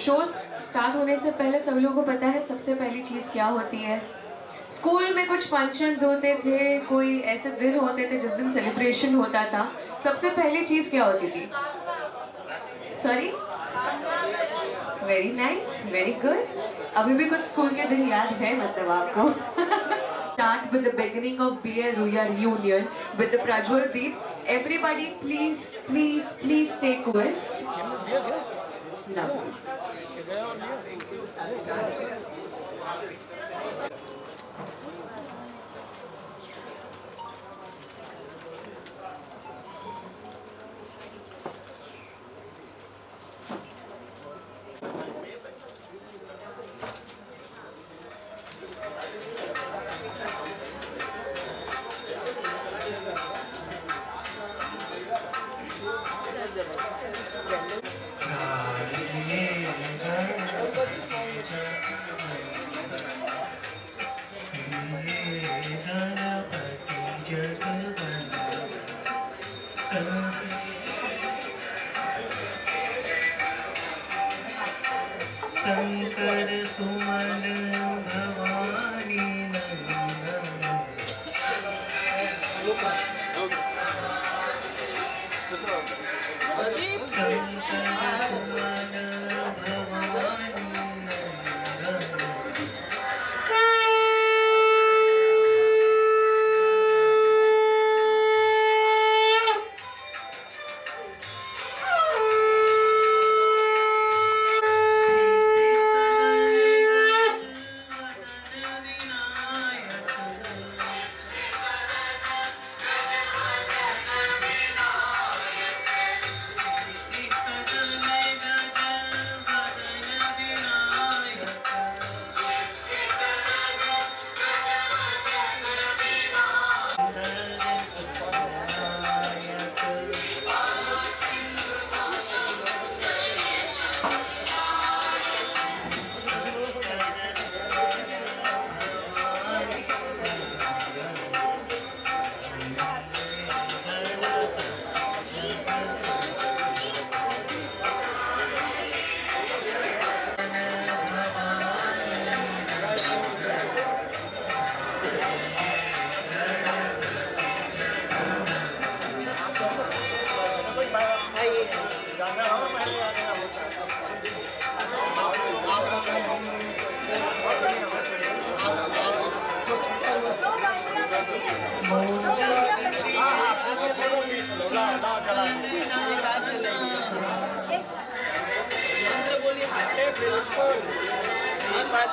Show start होने से पहले सभी लोगों को पता है सबसे पहली चीज़ क्या होती है। स्कूल में कुछ फंक्शंस होते थे, कोई ऐसे दिन होते थे जिस दिन सेलिब्रेशन होता था। सबसे पहली चीज़ क्या होती थी? Sorry, very nice, very good. अभी भी कुछ स्कूल के दिन याद है मतलब आपको। Start with the beginning of BA Ruya reunion with the Prajwal Deep. Everybody, please, please, please take quest. Lovely. Shankar सुमन भवानी नंदन शंकर सुमन भवानी नंदन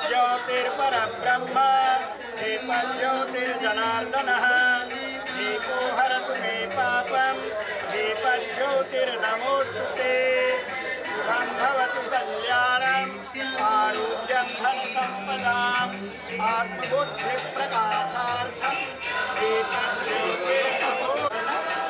ज्योतिर्परब्रह्म दीपज्योतिर्जनार्दनः दीपो हरतु मे पापं दीपज्योतिर्नमोऽस्तु ते शुभं भवतु कल्याणम् आरोग्यं धनसम्पदाम् आत्मबुद्धिप्रकाशार्थं दीपज्योतिर्नमो नमः।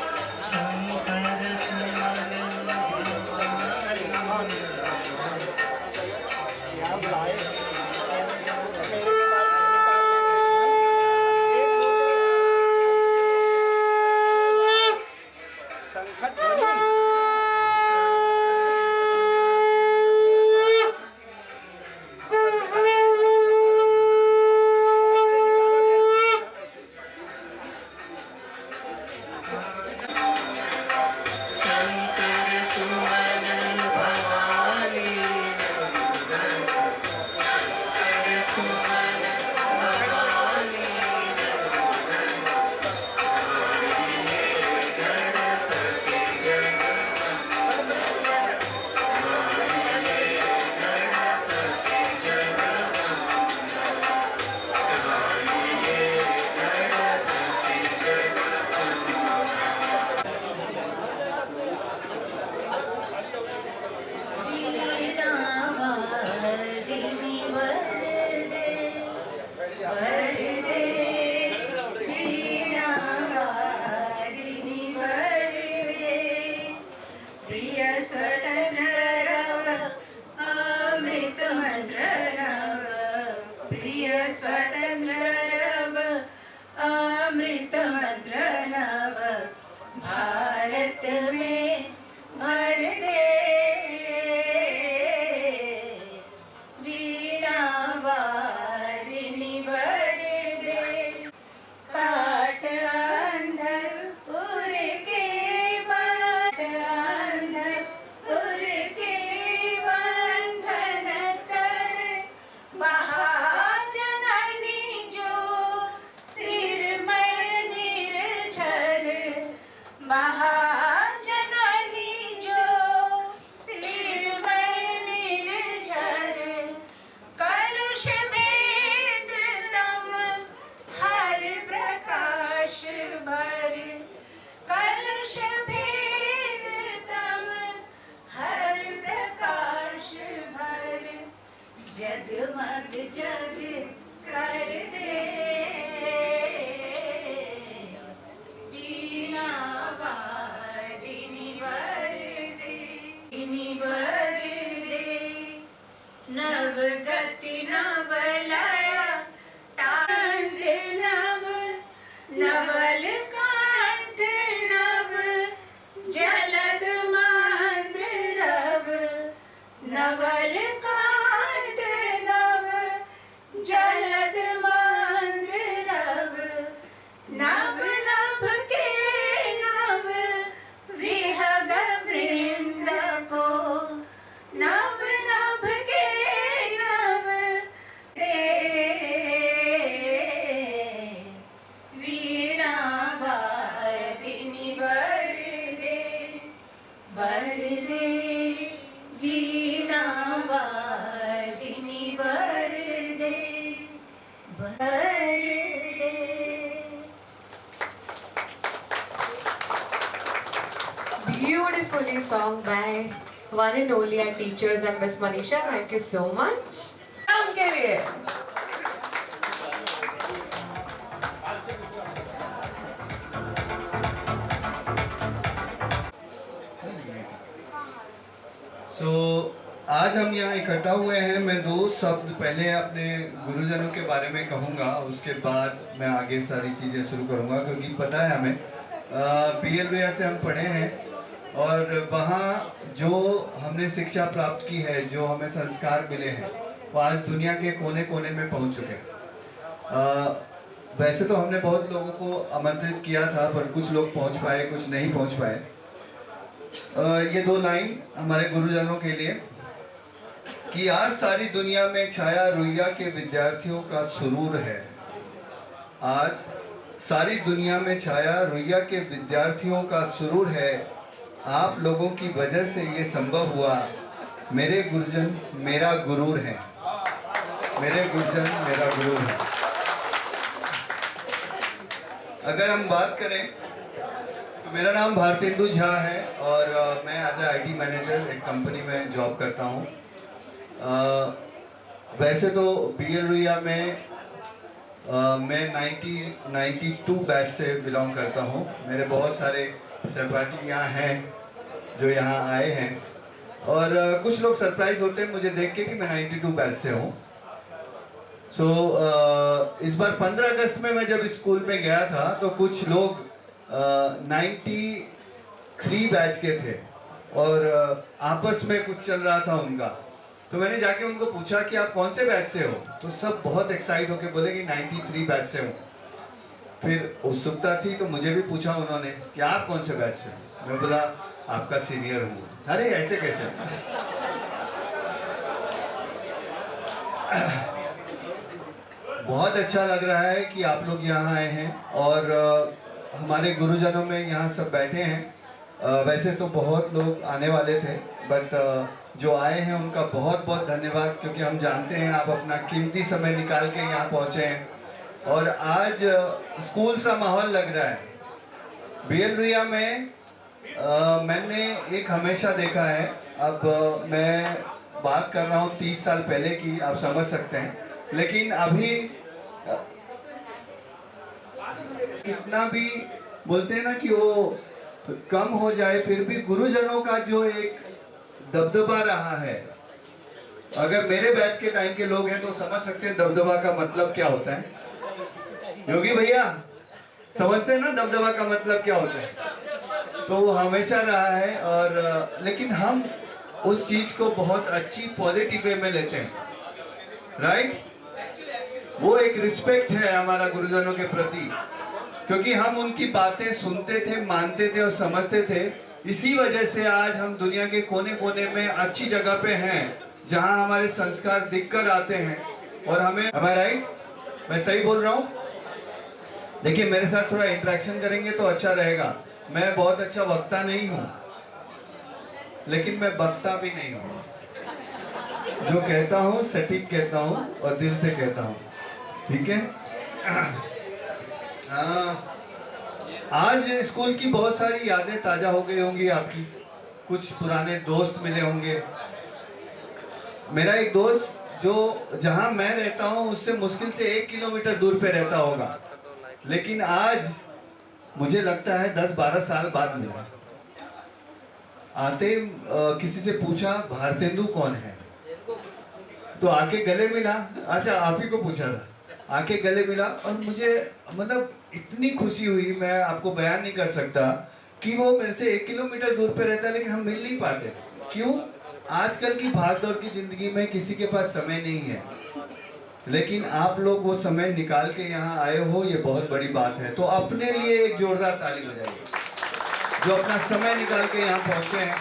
भारत में भर दे Beautifully sung by one and only our teachers and Miss Manisha. Thank you so much. उनके लिए आज हम यहाँ इकट्ठा हुए हैं। मैं दो शब्द पहले अपने गुरुजनों के बारे में कहूँगा, उसके बाद मैं आगे सारी चीज़ें शुरू करूँगा, क्योंकि पता है हमें PL रुइया से हम पढ़े हैं और वहाँ जो हमने शिक्षा प्राप्त की है, जो हमें संस्कार मिले हैं, वो आज दुनिया के कोने कोने में पहुँच चुके हैं। वैसे तो हमने बहुत लोगों को आमंत्रित किया था, पर कुछ लोग पहुँच पाए, कुछ नहीं पहुँच पाए। ये दो लाइन हमारे गुरुजनों के लिए कि आज सारी दुनिया में छाया रुइया के विद्यार्थियों का सुरूर है। आज सारी दुनिया में छाया रुइया के विद्यार्थियों का सुरूर है। आप लोगों की वजह से ये संभव हुआ। मेरे गुरुजन मेरा गुरूर है। मेरे गुरुजन मेरा गुरूर है। अगर हम बात करें तो मेरा नाम भारतेंदु झा है और मैं एज IT मैनेजर एक कंपनी में जॉब करता हूँ। वैसे तो PL रुइया में मैं 92 बैच से बिलोंग करता हूँ। मेरे बहुत सारे सहपाठी यहाँ हैं जो यहाँ आए हैं और कुछ लोग सरप्राइज होते हैं मुझे देख के कि मैं 92 बैच से हूँ। इस बार 15 अगस्त में मैं जब स्कूल में गया था तो कुछ लोग 93 बैच के थे और आपस में कुछ चल रहा था उनका। तो मैंने जाके उनको पूछा कि आप कौन से बैच से हो, तो सब बहुत एक्साइट होके बोले कि 93 बैच से हूँ। फिर उत्सुकता थी तो मुझे भी पूछा उन्होंने कि आप कौन से बैच से हो। मैं बोला आपका सीनियर हूँ। अरे ऐसे कैसे? बहुत अच्छा लग रहा है कि आप लोग यहाँ आए हैं और हमारे गुरुजनों में यहाँ सब बैठे हैं। वैसे तो बहुत लोग आने वाले थे, बट जो आए हैं उनका बहुत बहुत धन्यवाद, क्योंकि हम जानते हैं आप अपना कीमती समय निकाल के यहाँ पहुँचे हैं और आज स्कूल सा माहौल लग रहा है। PL रुइया में मैंने एक हमेशा देखा है, अब मैं बात कर रहा हूँ 30 साल पहले की, आप समझ सकते हैं, लेकिन अभी कितना भी बोलते हैं ना कि वो कम हो जाए, फिर भी गुरुजनों का जो एक दबदबा रहा है। अगर मेरे बैच के टाइम के लोग हैं तो समझ सकते हैं दबदबा का मतलब क्या होता है। योगी भैया समझते हैं ना दबदबा का मतलब क्या होता है? तो वो हमेशा रहा है और लेकिन हम उस चीज को बहुत अच्छी पॉजिटिव वे में लेते हैं, राइट? वो एक रिस्पेक्ट है हमारा गुरुजनों के प्रति, क्योंकि हम उनकी बातें सुनते थे, मानते थे और समझते थे। इसी वजह से आज हम दुनिया के कोने कोने में अच्छी जगह पे हैं जहां हमारे संस्कार दिखकर आते हैं और हमें, am I right? मैं सही बोल रहा हूँ? देखिए मेरे साथ थोड़ा इंटरेक्शन करेंगे तो अच्छा रहेगा। मैं बहुत अच्छा वक्ता नहीं हूँ, लेकिन मैं बकता भी नहीं हूँ। जो कहता हूँ सटीक कहता हूँ और दिल से कहता हूँ, ठीक है? आज स्कूल की बहुत सारी यादें ताज़ा हो गई होंगी आपकी, कुछ पुराने दोस्त मिले होंगे। मेरा एक दोस्त जो जहां मैं रहता हूं उससे मुश्किल से 1 किलोमीटर दूर पे रहता होगा, लेकिन आज मुझे लगता है 10-12 साल बाद मिला। आते किसी से पूछा भारतेंदु कौन है, तो आके गले मिला। अच्छा आप ही को पूछा था, आके गले मिला और मुझे मतलब इतनी खुशी हुई, मैं आपको बयान नहीं कर सकता कि वो मेरे से 1 किलोमीटर दूर पे रहता है लेकिन हम मिल नहीं पाते। क्यों? आजकल की भागदौड़ की जिंदगी में किसी के पास समय नहीं है, लेकिन आप लोग वो समय निकाल के यहाँ आए हो, ये बहुत बड़ी बात है। तो अपने लिए एक जोरदार ताली बजाइए जो अपना समय निकाल के यहाँ पहुँचे हैं।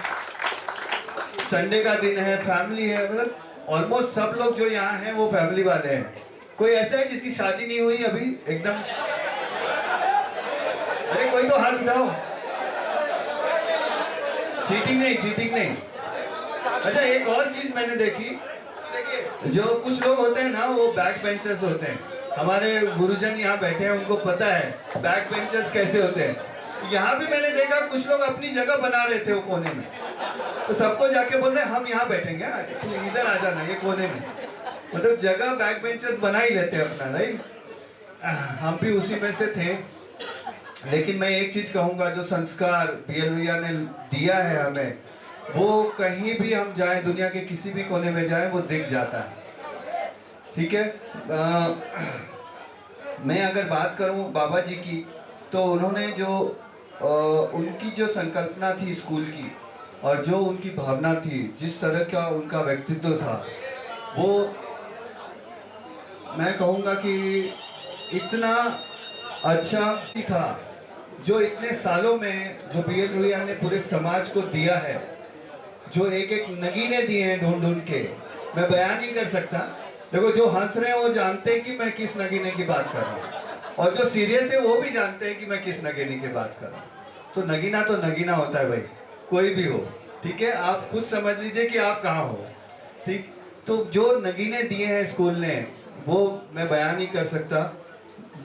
संडे का दिन है, फैमिली है, मतलब ऑलमोस्ट सब लोग जो यहाँ हैं वो फैमिली वाले हैं। कोई ऐसा है जिसकी शादी नहीं हुई अभी? एकदम अरे कोई तो हाथ उठाओ। चीटिंग नहीं, चीटिंग नहीं। अच्छा एक और चीज मैंने देखी, देखिए जो कुछ लोग होते हैं ना वो बैक बेंचर्स होते हैं, हमारे गुरुजन यहाँ बैठे हैं, उनको पता है बैक बेंचर्स कैसे होते हैं। यहाँ भी मैंने देखा कुछ लोग अपनी जगह बना रहे थे वो कोने में, तो सबको जाके बोल रहे हम यहाँ बैठेंगे, तू इधर आ जाना ये कोने में। मतलब जगह बैक बेंचर्स बना ही लेते हैं अपना, राइट। हम भी उसी में से थे। लेकिन मैं एक चीज कहूंगा, जो संस्कार BL रुइया ने दिया है हमें, वो कहीं भी हम जाएं, दुनिया के किसी भी कोने में जाएं, वो दिख जाता है। ठीक है। मैं अगर बात करूं बाबा जी की, तो उन्होंने जो उनकी जो संकल्पना थी स्कूल की, और जो उनकी भावना थी, जिस तरह का उनका व्यक्तित्व था, वो मैं कहूँगा कि इतना अच्छा था, जो इतने सालों में जो BL रुइया ने पूरे समाज को दिया है, जो एक एक नगीने दिए हैं ढूंढ ढूंढ के, मैं बयान नहीं कर सकता। देखो, जो हंस रहे हैं वो जानते हैं कि मैं किस नगीने की बात कर रहा हूँ, और जो सीरियस है वो भी जानते हैं कि मैं किस नगीने की बात कर रहा हूँ। तो नगीना होता है भाई, कोई भी हो। ठीक है, आप खुद समझ लीजिए कि आप कहाँ हो। ठीक, तो जो नगीने दिए हैं स्कूल ने, वो मैं बयान नहीं कर सकता।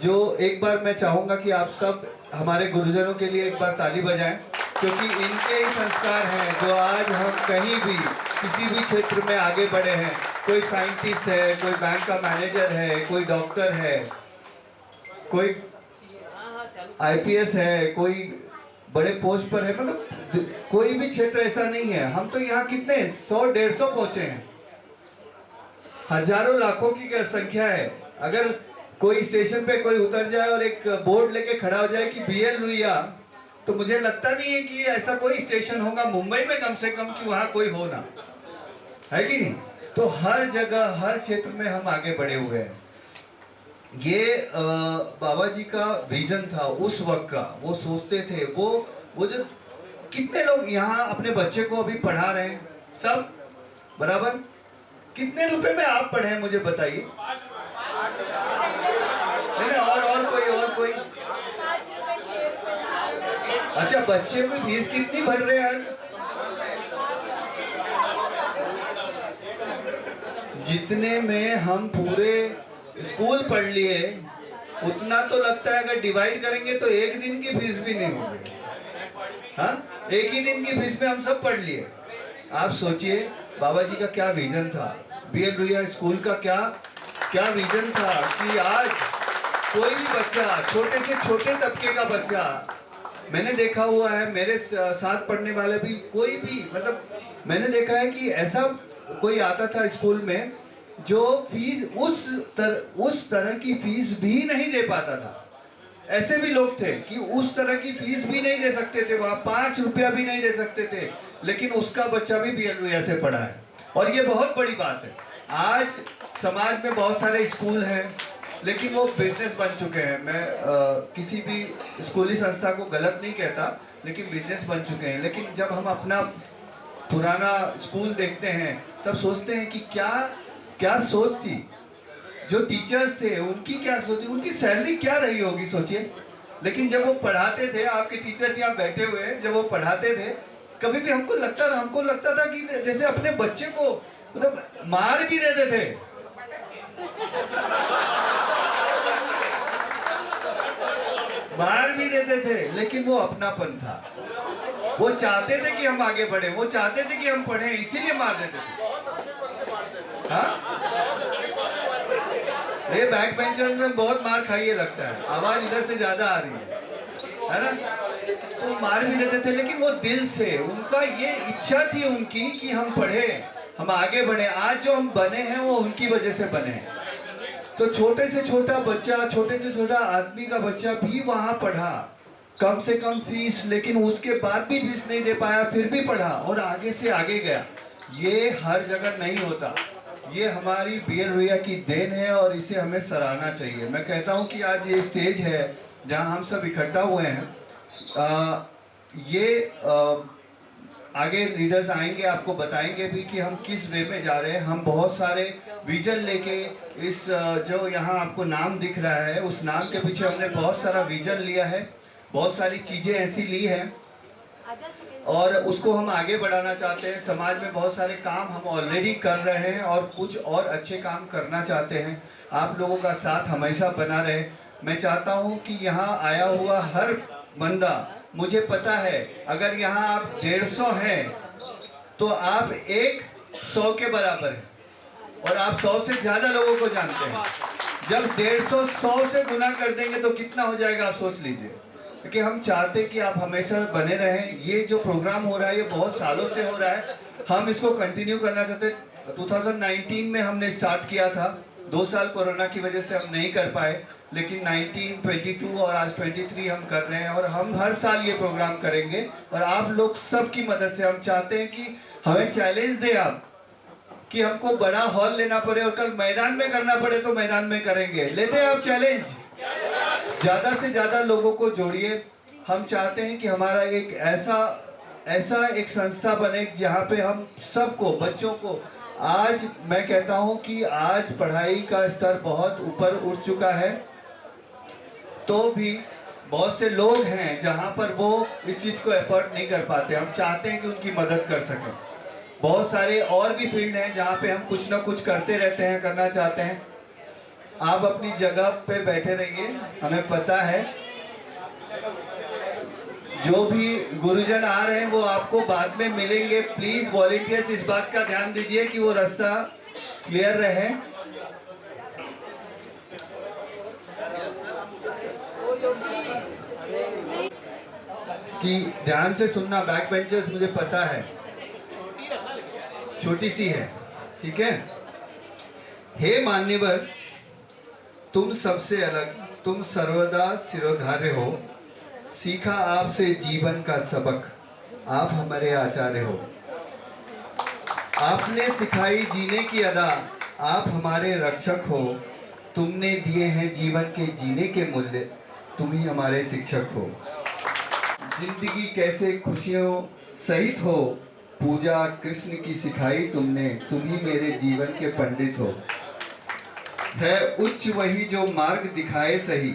जो एक बार मैं चाहूँगा कि आप सब हमारे गुरुजनों के लिए एक बार ताली बजाएं, क्योंकि इनके ही संस्कार हैं जो आज हम कहीं भी किसी भी क्षेत्र में आगे बढ़े हैं। कोई साइंटिस्ट है, कोई बैंक का मैनेजर है, कोई डॉक्टर है, कोई IPS है, कोई बड़े पोस्ट पर है। मतलब कोई भी क्षेत्र ऐसा नहीं है। हम तो यहाँ कितने 100-150 पहुंचे हैं, हजारों लाखों की संख्या है। अगर कोई स्टेशन पे कोई उतर जाए और एक बोर्ड लेके खड़ा हो जाए कि BL रुइया, तो मुझे लगता नहीं है कि ऐसा कोई स्टेशन होगा मुंबई में कम से कम कि वहां कोई हो ना, है कि नहीं। तो हर जगह हर क्षेत्र में हम आगे बढ़े हुए हैं। ये बाबा जी का विजन था उस वक्त का, वो सोचते थे। वो जो कितने लोग यहाँ अपने बच्चे को अभी पढ़ा रहे हैं, सब बराबर। कितने रुपए में आप पढ़े हैं मुझे बताइए। और कोई अच्छा, बच्चे की फीस कितनी भर रहे हैं आज? जितने में हम पूरे स्कूल पढ़ लिए, उतना तो लगता है अगर डिवाइड करेंगे तो एक दिन की फीस भी नहीं होगी। हाँ, एक ही दिन की फीस में हम सब पढ़ लिए। आप सोचिए बाबा जी का क्या विजन था, BL रुइया स्कूल का क्या विजन था कि आज कोई भी बच्चा, छोटे से छोटे तबके का बच्चा, मैंने देखा हुआ है, मेरे साथ पढ़ने वाले भी, कोई भी, मतलब मैंने देखा है कि ऐसा कोई आता था स्कूल में जो फीस उस तरह की फीस भी नहीं दे पाता था। ऐसे भी लोग थे कि उस तरह की फीस भी नहीं दे सकते थे, वहाँ 5 रुपया भी नहीं दे सकते थे, लेकिन उसका बच्चा भी BL रुइया से पढ़ा है। और ये बहुत बड़ी बात है। आज समाज में बहुत सारे स्कूल हैं, लेकिन वो बिजनेस बन चुके हैं। मैं किसी भी स्कूली संस्था को गलत नहीं कहता, लेकिन बिजनेस बन चुके हैं। लेकिन जब हम अपना पुराना स्कूल देखते हैं, तब सोचते हैं कि क्या सोच थी जो टीचर्स थे, उनकी क्या सोच थी, उनकी सैलरी क्या रही होगी, सोचिए। लेकिन जब वो पढ़ाते थे, आपके टीचर्स यहाँ बैठे हुए हैं, जब वो पढ़ाते थे, कभी भी हमको लगता था कि जैसे अपने बच्चे को मतलब मार भी देते थे। मार भी देते थे, लेकिन वो अपनापन था। वो चाहते थे कि हम आगे बढ़े, वो चाहते थे कि हम पढ़ें, इसीलिए मार देते थे। हाँ, ये बैक बेंचर में बहुत मार खाइए लगता है, आवाज इधर से ज्यादा आ रही है ना। तो मार भी देते थे, लेकिन वो दिल से, उनका ये इच्छा थी उनकी कि हम पढ़े, हम आगे बढ़े। आज जो हम बने हैं वो उनकी वजह से बने हैं। तो छोटे से छोटा बच्चा, छोटे से छोटा आदमी का बच्चा भी वहां पढ़ा, कम से कम फीस, लेकिन उसके बाद भी फीस नहीं दे पाया, फिर भी पढ़ा और आगे से आगे गया। ये हर जगह नहीं होता। ये हमारी BL रुइया की देन है और इसे हमें सराहना चाहिए। मैं कहता हूँ कि आज ये स्टेज है जहाँ हम सब इकट्ठा हुए हैं। आगे लीडर्स आएंगे, आपको बताएंगे भी कि हम किस वे में जा रहे हैं। हम बहुत सारे विजन लेके, इस जो यहाँ आपको नाम दिख रहा है, उस नाम के पीछे हमने बहुत सारा विजन लिया है, बहुत सारी चीज़ें ऐसी ली हैं और उसको हम आगे बढ़ाना चाहते हैं। समाज में बहुत सारे काम हम ऑलरेडी कर रहे हैं और कुछ और अच्छे काम करना चाहते हैं। आप लोगों का साथ हमेशा बना रहे। मैं चाहता हूं कि यहाँ आया हुआ हर बंदा, मुझे पता है अगर यहाँ आप 150 हैं तो आप 100 के बराबर हैं और आप 100 से ज़्यादा लोगों को जानते हैं। जब 150 100 से गुना कर देंगे तो कितना हो जाएगा, आप सोच लीजिए। क्योंकि हम चाहते कि आप हमेशा बने रहें। ये जो प्रोग्राम हो रहा है ये बहुत सालों से हो रहा है, हम इसको कंटिन्यू करना चाहते हैं। 2019 में हमने स्टार्ट किया था, 2 साल कोरोना की वजह से हम नहीं कर पाए, लेकिन 19, 22 और आज 23 हम कर रहे हैं और हम हर साल ये प्रोग्राम करेंगे। और आप लोग सबकी मदद से हम चाहते हैं कि हमें चैलेंज दे आप कि हमको बड़ा हॉल लेना पड़े और कल मैदान में करना पड़े तो मैदान में करेंगे। लेते हैं आप चैलेंज? ज़्यादा से ज़्यादा लोगों को जोड़िए। हम चाहते हैं कि हमारा एक ऐसा एक संस्था बने जहाँ पे हम सबको, बच्चों को, आज मैं कहता हूँ कि आज पढ़ाई का स्तर बहुत ऊपर उठ चुका है, तो भी बहुत से लोग हैं जहाँ पर वो इस चीज़ को एफर्ट नहीं कर पाते। हम चाहते हैं कि उनकी मदद कर सकें। बहुत सारे और भी फील्ड हैं जहाँ पे हम कुछ ना कुछ करते रहते हैं, करना चाहते हैं। आप अपनी जगह पे बैठे रहिए, हमें पता है जो भी गुरुजन आ रहे हैं वो आपको बाद में मिलेंगे। प्लीज वॉलंटियर्स इस बात का ध्यान दीजिए कि वो रास्ता क्लियर रहे। कि ध्यान से सुनना, बैक बेंचर्स मुझे पता है छोटी सी है, ठीक है। हे मान्यवर, तुम सबसे अलग, तुम सर्वदा सिरोधार्य हो। सीखा आपसे जीवन का सबक, आप हमारे आचार्य हो। आपने सिखाई जीने की अदा, आप हमारे रक्षक हो। तुमने दिए हैं जीवन के जीने के मूल्य, तुम ही हमारे शिक्षक हो। जिंदगी कैसे खुशियों सहित हो, पूजा कृष्ण की सिखाई तुमने, तुम ही मेरे जीवन के पंडित हो। है उच्च वही जो मार्ग दिखाए सही,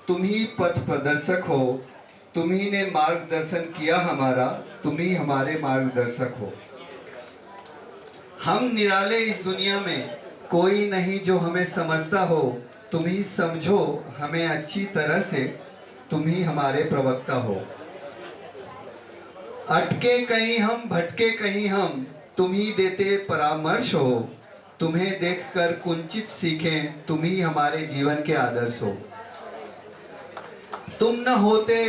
तुम ही पथ प्रदर्शक हो। तुम ही ने मार्गदर्शन किया हमारा, तुम ही हमारे मार्गदर्शक हो। हम निराले इस दुनिया में, कोई नहीं जो हमें समझता हो। तुम ही समझो हमें अच्छी तरह से, तुम ही हमारे प्रवक्ता हो। अटके कहीं हम, भटके कहीं हम, तुम ही देते परामर्श हो। तुम्हें देखकर कुंचित सीखें, तुम ही हमारे जीवन के आदर्श हो। तुम न होते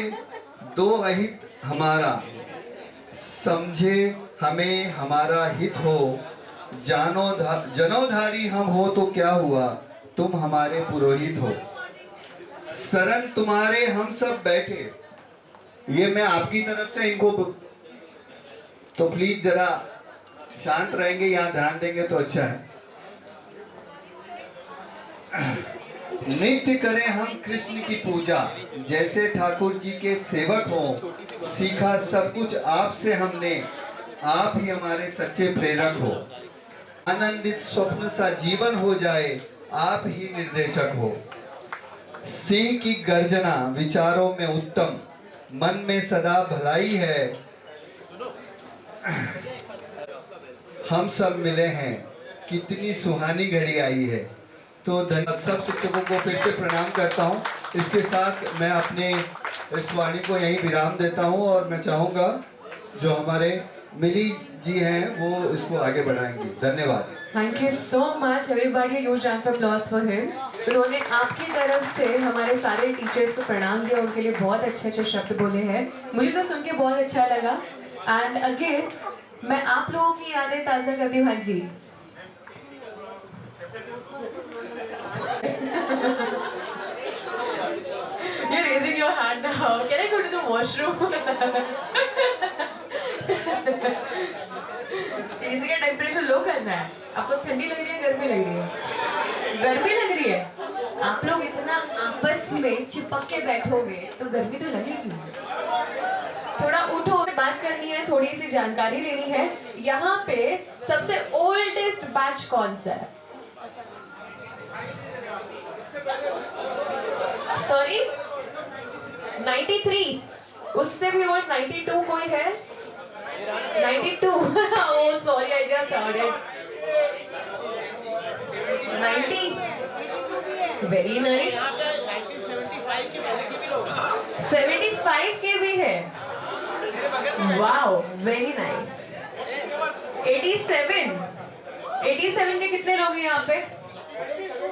दो अहित हमारा, समझे हमें हमारा हित हो। जनोधारी हम हो तो क्या हुआ, तुम हमारे पुरोहित हो। शरण तुम्हारे हम सब बैठे, ये मैं आपकी तरफ से इनको, तो प्लीज जरा शांत रहेंगे, यहाँ ध्यान देंगे तो अच्छा है। नित्य करें हम कृष्ण की पूजा, जैसे ठाकुर जी के सेवक हो। सीखा सब कुछ आपसे हमने, आप ही हमारे सच्चे प्रेरक हो। आनंदित स्वप्न सा जीवन हो जाए, आप ही निर्देशक हो। सिंह की गर्जना विचारों में उत्तम, मन में सदा भलाई है। हम सब मिले हैं, कितनी सुहानी घड़ी आई है। तो धन्यवाद सब शिक्षकों को फिर से प्रणाम करता हूँ। इसके साथ मैं अपने इस वाणी को यहीं विराम देता हूँ और मैं चाहूँगा जो हमारे मिली जी हैं वो इसको आगे बढ़ाएंगी। धन्यवाद। Thank you so much everybody, huge round of applause for him. उन्होंने आपकी तरफ से हमारे सारे टीचर्स को प्रणाम दिया, उनके लिए बहुत अच्छे अच्छे शब्द बोले हैं। मुझे तो सुन के बहुत अच्छा लगा। एंड अगेन मैं आप लोगों की यादें ताज़ा करती हूँ। हाँ जी, you're raising your hand now. Can I go to the washroom? AC का टेम्परेचर लो करना है। आपको ठंडी लग रही है, गर्मी लग रही है? गर्मी लग रही है। आप लोग इतना आपस में चिपक के बैठोगे तो गर्मी तो लगेगी। थोड़ा उठो, बात करनी है, थोड़ी सी जानकारी लेनी है। यहाँ पे सबसे ओल्डेस्ट बैच कौन सा है? सॉरी 93, उससे भी ओल्ड 92 कोई है? 92. Oh, sorry, I just heard it. 90. Very nice. 75 के भी है. Wow, very nice. 87. 87 के कितने लोग हैं यहाँ पे?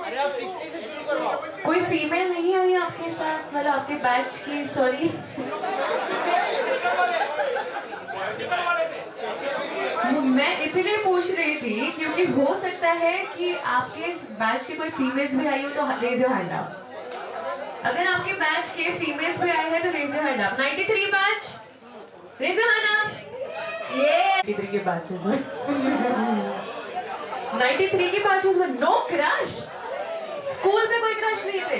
अरे आप 60 से शुरू करवाओ। कोई फीमेल नहीं आई आपके साथ, मतलब आपके बैच की? सॉरी. मैं इसीलिए पूछ रही थी क्योंकि हो सकता है कि आपके बैच की कोई फीमेल्स भी आई हो तो रेज योर हैंड अप. अगर आपके बैच के फीमेल्स भी आए हैं तो raise your hand up. 93 batch, raise your hand up. ये 93 के बैचेस में 93 के बैचेस में नो क्रश. स्कूल में कोई क्रश नहीं थे.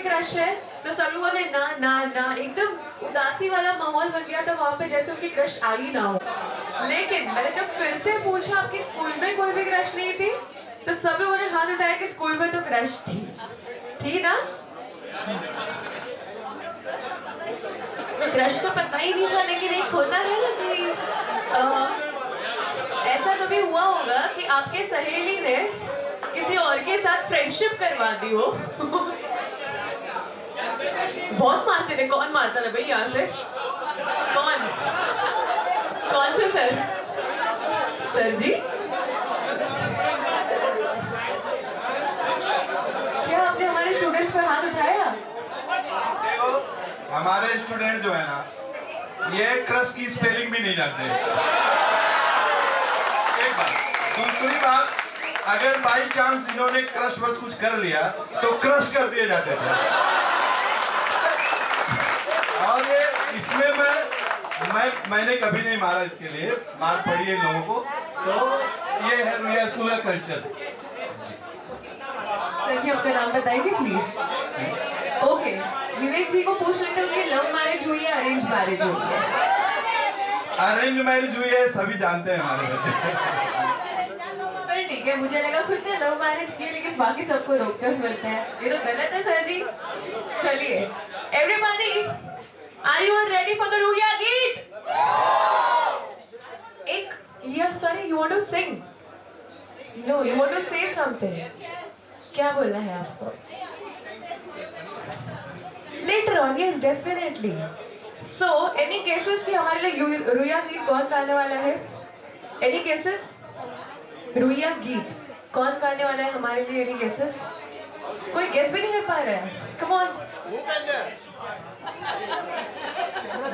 क्रश है तो सब लोगों ने ना ना ना, एकदम उदासी वाला माहौल बन गया था वहां पे, जैसे उनकी क्रश आई ना हो. लेकिन मैंने जब फिर से पूछा आपके स्कूल में कोई भी क्रश नहीं थी तो सब लोगों ने हाथ उठाया कि स्कूल में तो क्रश थी ना. क्रश का पता ही नहीं था, लेकिन एक होता है ना कि ऐसा कभी हुआ होगा कि आपके सहेली ने किसी और के साथ फ्रेंडशिप करवा दी हो. बहुत मारते थे. कौन मारता था भाई यहाँ से? कौन से सर? सर जी क्या आपने हमारे स्टूडेंट्स पर हाथ उठाया? हमारे स्टूडेंट जो है ना, ये क्रश की स्पेलिंग भी नहीं जानते. एक बात. दूसरी बात, अगर बाई चांस इन्होंने क्रश वर्ड कुछ कर लिया तो क्रश कर दिए जाते थे. और ये इसमें मैंने कभी नहीं मारा, इसके लिए मार पड़ी है लोगों को. तो ये है रुइया स्कूल का कल्चर. सर जी आपका नाम बताएंगे प्लीज? ओके, विवेक जी को पूछ लेते हैं उनकी लव मैरिज हुई है, अरेंज मैरिज हुई है? अरेंज मैरिज हुई है, सभी जानते हैं हमारे बच्चे. फिर ठीक है, मुझे लगा खुद ने लव मैरिज की लेकिन बाकी सबको रोककर मिलते हैं. ये तो गलत है सर जी. चलिए, everybody are you ready for the Ruia geet? एक sorry, you want to sing? No, you want to say something. क्या बोलना है आपको? Later on, yes, definitely. So, any guesses कि हमारे लिए रुइया गीत कौन गाने वाला है? Any guesses? रुइया गीत कौन गाने वाला है हमारे लिए? Any guesses? कोई guess भी नहीं कर पा रहा है. Come on.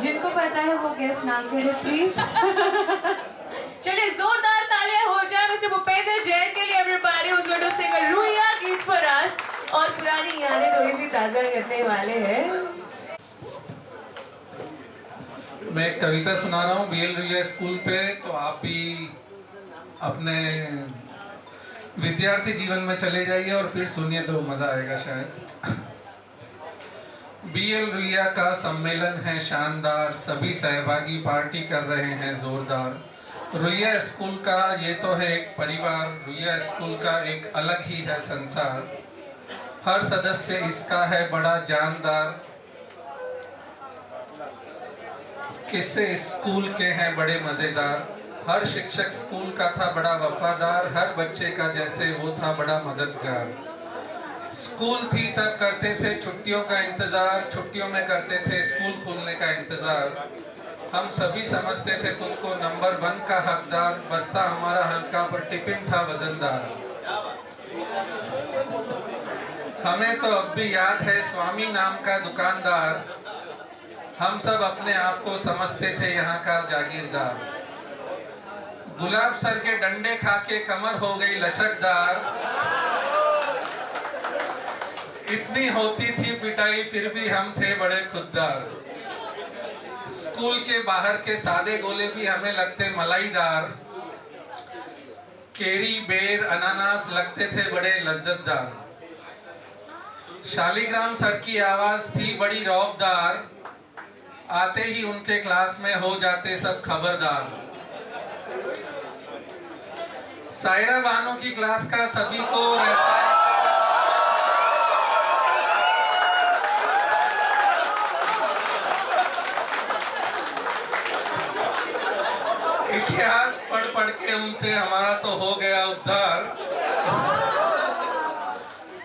जिनको पता है वो guess ना करें प्लीज. चलिए जोरदार तालियां हो जाए मिस्टर भूपेंद्र जैन के लिए. Everybody who's going to sing a Ruia गीत for us. और पुरानी यादें थोड़ी सी ताजा करने वाले हैं. मैं एक कविता सुना रहा हूँ बीएल रुइया स्कूल पे, तो आप भी अपने विद्यार्थी जीवन में चले जाइए और फिर सुनिए तो मज़ा आएगा शायद. बीएल रुइया का सम्मेलन है शानदार, सभी सहभागी पार्टी कर रहे हैं जोरदार. रुइया स्कूल का ये तो है एक परिवार, रुइया स्कूल का एक अलग ही है संसार. हर सदस्य इसका है बड़ा जानदार, किस्से स्कूल के हैं बड़े मज़ेदार. हर शिक्षक स्कूल का था बड़ा वफादार, हर बच्चे का जैसे वो था बड़ा मददगार. स्कूल थी तब करते थे छुट्टियों का इंतज़ार, छुट्टियों में करते थे स्कूल खुलने का इंतज़ार. हम सभी समझते थे खुद को नंबर 1 का हकदार, बस्ता हमारा हल्का पर टिफिन था वजनदार. हमें तो अब भी याद है स्वामी नाम का दुकानदार, हम सब अपने आप को समझते थे यहाँ का जागीरदार. गुलाब सर के डंडे खा के कमर हो गई लचकदार, इतनी होती थी पिटाई फिर भी हम थे बड़े खुददार. स्कूल के बाहर के सादे गोले भी हमें लगते मलाईदार, केरी बेर अनानास लगते थे बड़े लज्जतदार. शालिग्राम सर की आवाज थी बड़ी रौबदार, आते ही उनके क्लास में हो जाते सब खबरदार. सायरा बानो की क्लास का सभी को रहता है इतिहास पढ़ पढ़ के उनसे हमारा तो हो गया उद्धार।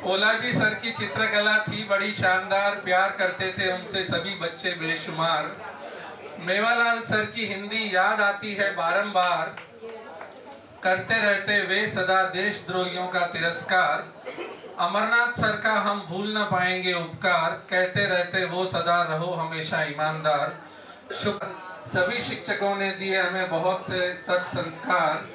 ओला जी सर की चित्रकला थी बड़ी शानदार, प्यार करते थे उनसे सभी बच्चे बेशुमार। मेवालाल सर की हिंदी याद आती है बारंबार, करते रहते वे सदा देशद्रोहियों का तिरस्कार। अमरनाथ सर का हम भूल न पाएंगे उपकार, कहते रहते वो सदा रहो हमेशा ईमानदार। शुक्र सभी शिक्षकों ने दिए हमें बहुत से सत् संस्कार,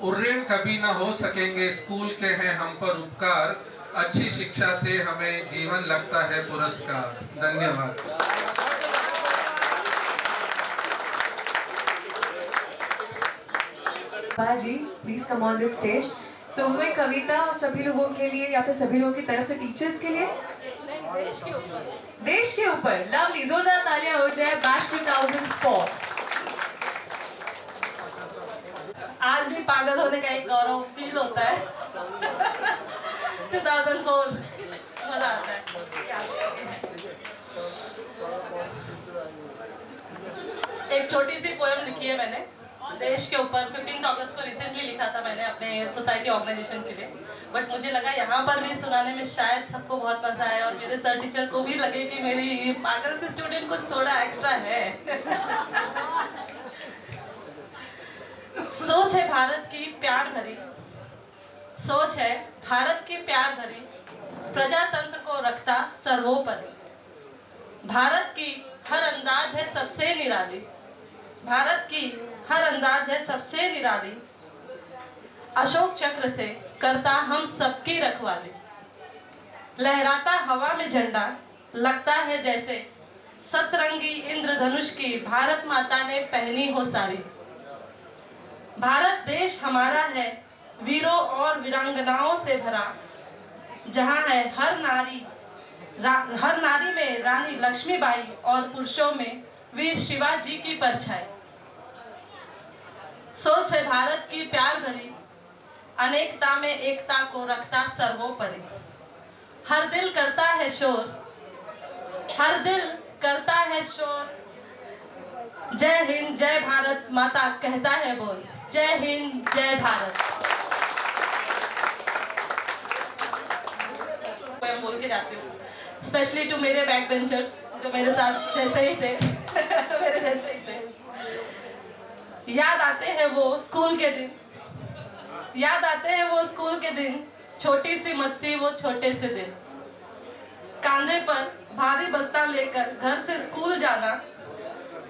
उऋण कभी न हो सकेंगे स्कूल के हैं हम पर उपकार। अच्छी शिक्षा से हमें जीवन लगता है पुरस्कार। धन्यवाद। जी please come on this stage. So कोई कविता सभी लोगों के लिए या फिर सभी लोगों की तरफ से टीचर्स के लिए? देश के ऊपर। लवली, जोरदार तालियां हो जाए। बैच 2004। आज भी पागल होने का एक गौरव फील होता है। 2004 मजा आता है याद करके। एक छोटी सी पोएम लिखी है मैंने देश के ऊपर। 15 अगस्त को रिसेंटली लिखा था मैंने अपने सोसाइटी ऑर्गेनाइजेशन के लिए, बट मुझे लगा यहाँ पर भी सुनाने में शायद सबको बहुत मजा आए और मेरे सर टीचर को भी लगे कि मेरी पागल से स्टूडेंट कुछ थोड़ा एक्स्ट्रा है। सोच है भारत की प्यार भरी, सोच है भारत की प्यार भरी, प्रजातंत्र को रखता सर्वोपरि। भारत की हर अंदाज है सबसे निराली, भारत की हर अंदाज है सबसे निराली। अशोक चक्र से करता हम सबकी रखवाली, लहराता हवा में झंडा लगता है जैसे सतरंगी इंद्रधनुष की भारत माता ने पहनी हो सारी। भारत देश हमारा है वीरों और वीरांगनाओं से भरा, जहाँ है हर नारी में रानी लक्ष्मीबाई और पुरुषों में वीर शिवाजी की परछाई। सोच है भारत की प्यार भरी, अनेकता में एकता को रखता सर्वोपरि। हर दिल करता है शोर, हर दिल करता है शोर, जय हिंद जय भारत माता कहता है बोल। जय हिंद जय भारत। मैं बोल के जाती हूँ स्पेशली टू मेरे बैक बेंचर्स जो मेरे साथ जैसे ही थे मेरे जैसे ही थे। याद आते हैं वो स्कूल के दिन, याद आते हैं वो स्कूल के दिन, छोटी सी मस्ती वो छोटे से दिन। कांधे पर भारी बस्ता लेकर घर से स्कूल जाना,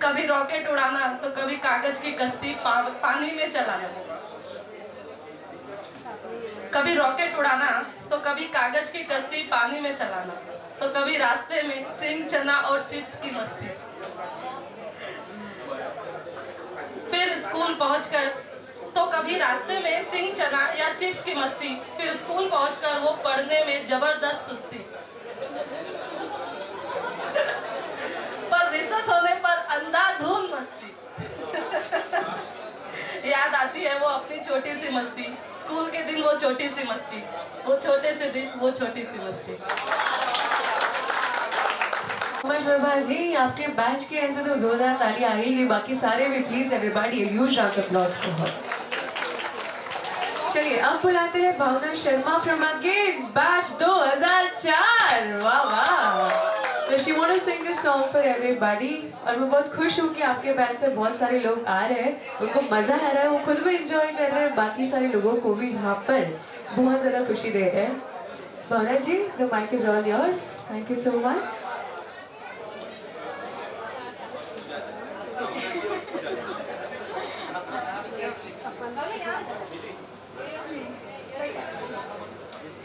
कभी रॉकेट उड़ाना तो कभी कागज की कश्ती पानी में चलाना। कभी रॉकेट उड़ाना तो कभी कागज की कश्ती पानी में चलाना, तो कभी रास्ते में सिंग चना और चिप्स की मस्ती। फिर स्कूल पहुंचकर तो कभी रास्ते में सिंग चना या चिप्स की मस्ती, फिर स्कूल पहुंचकर वो पढ़ने में जबरदस्त सुस्ती। पर रिसेस होने पर अंधाधुंध मस्ती। याद आती है वो अपनी छोटी सी मस्ती, स्कूल के दिन वो छोटी सी मस्ती, वो छोटे से दिन वो छोटी सी मस्ती। जी आपके बैच के एंड से तो जोरदार ताली आएगी, बाकी सारे भी please everybody huge round of applause for. चलिए अब बुलाते हैं Bhavna Sharma from again batch 2004। वाह वाह। तो she want to sing this song for everybody. और मैं बहुत खुश हूँ कि आपके बैच से बहुत सारे लोग आ रहे हैं, उनको मजा आ रहा है, वो खुद भी एंजॉय कर रहे हैं, बाकी सारे लोगों को भी यहाँ पर बहुत ज्यादा खुशी दे रहे हैं। Bhavna ji the mic is all yours. Thank you so much.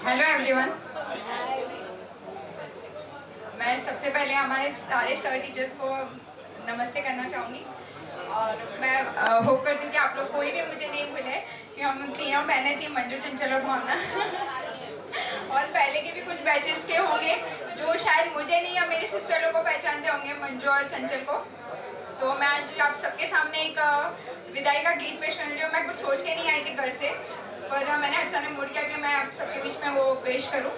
Hello everyone. मैं सबसे पहले हमारे सारे सर टीचर्स को नमस्ते करना चाहूँगी और मैं होप करती हूँ कि आप लोग कोई भी मुझे नहीं भूले कि हम तीनों बहनें थी, मंजू, चंचल और भावना। और पहले के भी कुछ बैचेस के होंगे जो शायद मुझे नहीं या मेरी सिस्टरों को पहचानते होंगे, मंजू और चंचल को। तो मैं आज आप सबके सामने एक विदाई का गीत पेश करने जो मैं कुछ सोच के नहीं आई थी घर से, पर मैंने अचानक मुड़ किया कि मैं आप सबके बीच में वो पेश करूं।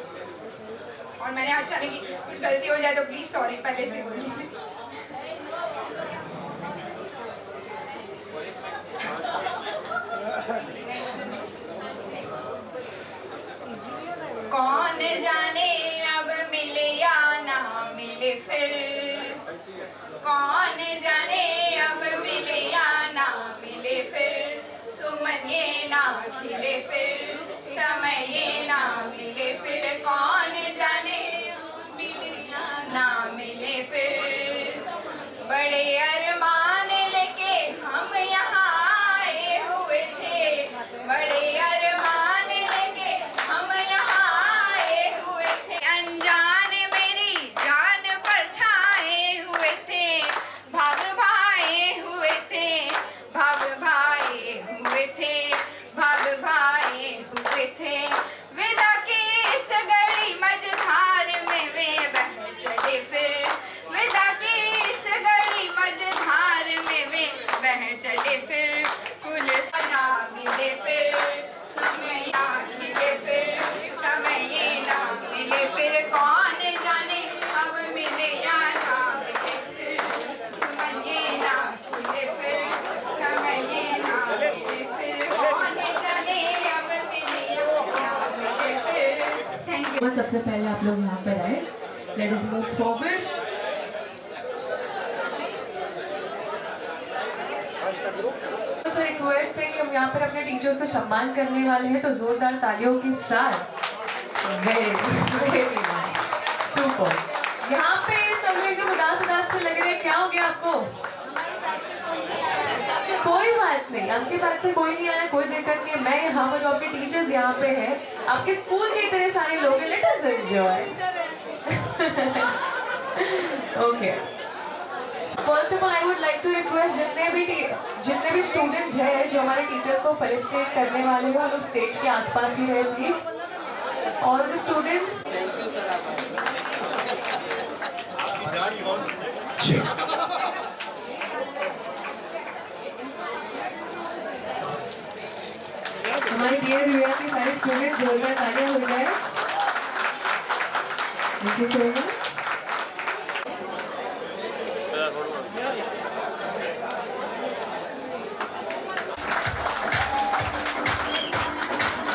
और मैंने अचानक की कुछ गलती हो जाए तो प्लीज़ सॉरी पहले से बोलिए। खिले फिर समय ये ना मिले फिर कौन जाने ना मिले फिर बड़े अरमान लेके हम यहाँ आए हुए थे बड़े अरमान लेके हम यहाँ आए हुए थे अनजान मेरी जान पर छाए हुए थे भाग भाए हुए थे भाग भाए हुए थे भाग भाए हुए थे विदा की इस गली मझधार में वे बह चले फिर विदा की इस गली मझधार में वे बह चले फिर पुलिस ना मिले फिर समय ना मिले फिर समय ये ना मिले फिर कौन जाने अब मिले या ना मिले फिर समय ये ना मिले फिर समय ये ना मिले फिर कौन जाने अब मिले या ना मिले फिर थैंक यू। सबसे पहले आप लोग यहाँ पर आए, let us move forward. Sir request है कि हम यहाँ पर अपने टीचर्स को सम्मान करने वाले हैं, तो जोरदार तालियों के साथ। Very nice, super. यहाँ पे सब लोग एकदम उदास उदास से लग रहे हैं, क्या हो गया आपको? कोई बात नहीं, आपके पास से कोई नहीं आया, कोई दिक्कत नहीं है। मैं यहाँ पर, आपके टीचर्स यहाँ पे हैं, आपके स्कूल के इतने सारे लोग हैं, let us enjoy. Okay, first of all I would like to request जितने भी स्टूडेंट्स हैं जो हमारे टीचर्स को फेलिसिटेट करने वाले हैं, वो लोग स्टेज के आसपास ही रहे प्लीज। ऑल द स्टूडेंट्स, हमारे डियर यूएन के सारे स्टूडेंट्स जोरदार तालियां हो जाए। Thank you so much.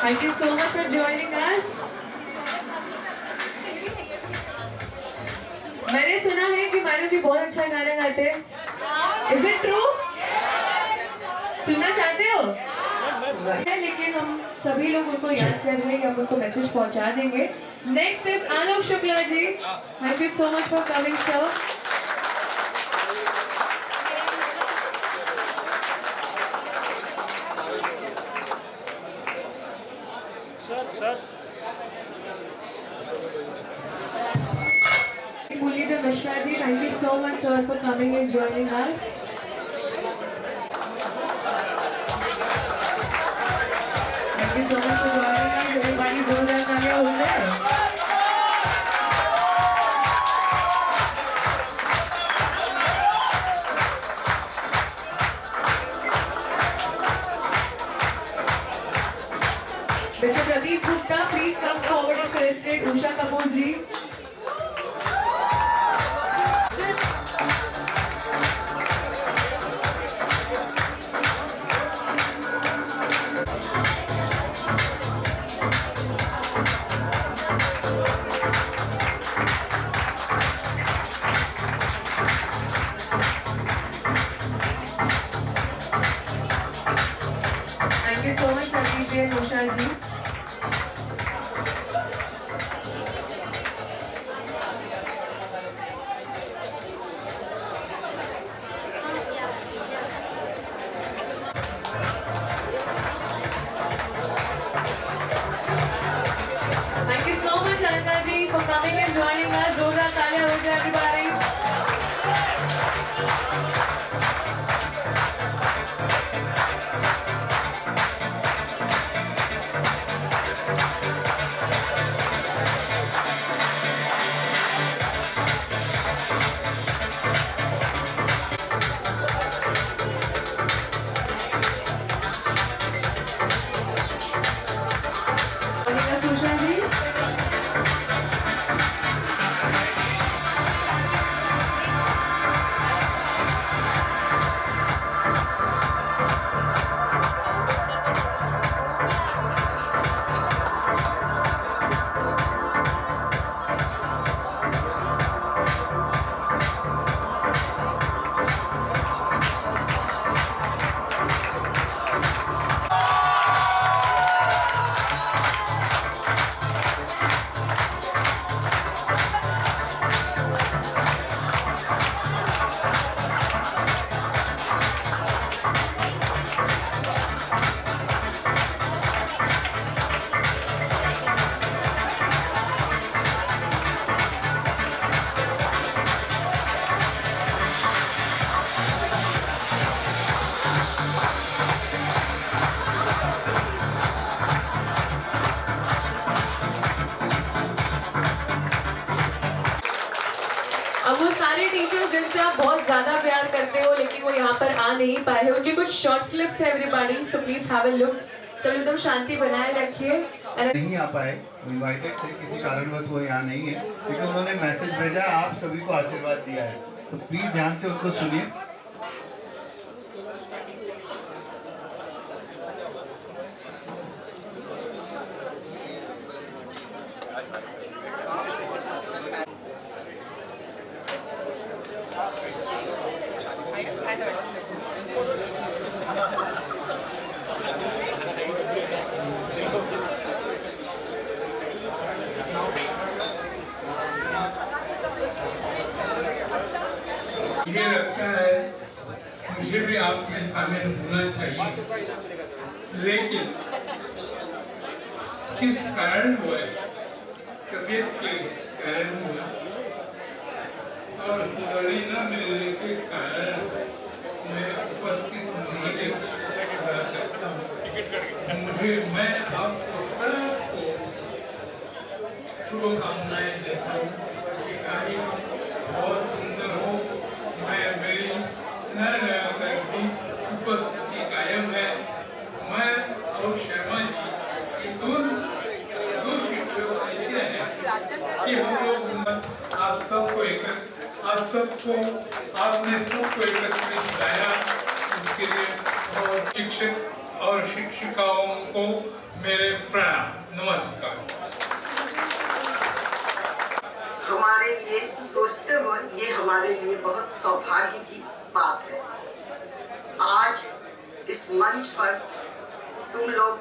Thank you so much for joining us. मैंने सुना है कि मानव जी बहुत अच्छा गाना गाते हैं। Is it true? सुनना चाहते हो? लेकिन हम सभी लोग उनको याद कर रहे हैं, हम उनको मैसेज पहुंचा देंगे। Next is Alok Shukla ji. Thank you so much for coming sir. Mulida Mishra ji, thank you so much sir for coming and joining us. Thank you so much for joining us. Everybody जोरदार तालियां हो जाए। Mr. Pradeep Gupta, please come forward and felicitate Usha Kapoor ji. सारे teachers जिनसे आप बहुत ज्यादा प्यार करते हो लेकिन वो यहाँ पर आ नहीं पाए हैं, उनकी कुछ शॉर्ट क्लिप्स है everybody, so please have a look. सब एकदम शांति बनाए रखिए। नहीं आ पाए, इनवाइटेड थे, किसी कारणवश वो यहाँ नहीं है, लेकिन उन्होंने मैसेज भेजा, आप सभी को आशीर्वाद दिया है, तो प्लीज ध्यान से उनको सुनिए। मुझे लगता है मुझे भी आप में शामिल होना चाहिए, लेकिन किस कारण हुआ, तबीयत के कारण हुआ और गाड़ी न मिलने के कारण मैं उपस्थित नहीं रह सकता हूँ। मैं आपको सबको शुभकामनाएं देता हूँ कि कार्यक्रम बहुत सुंदर हो। मेरी उपस्थिति कायम है। मैं और शर्मा जी ये दो शिक्षक ऐसे हैं कि हम लोग आपने सबको एकत्रित किया, उसके लिए और शिक्षक और शिक्षिकाओं को मेरे प्रणाम, नमस्कार। हमारे लिए सोचते हो, ये हमारे लिए बहुत सौभाग्य की बात है। आज इस मंच पर तुम लोग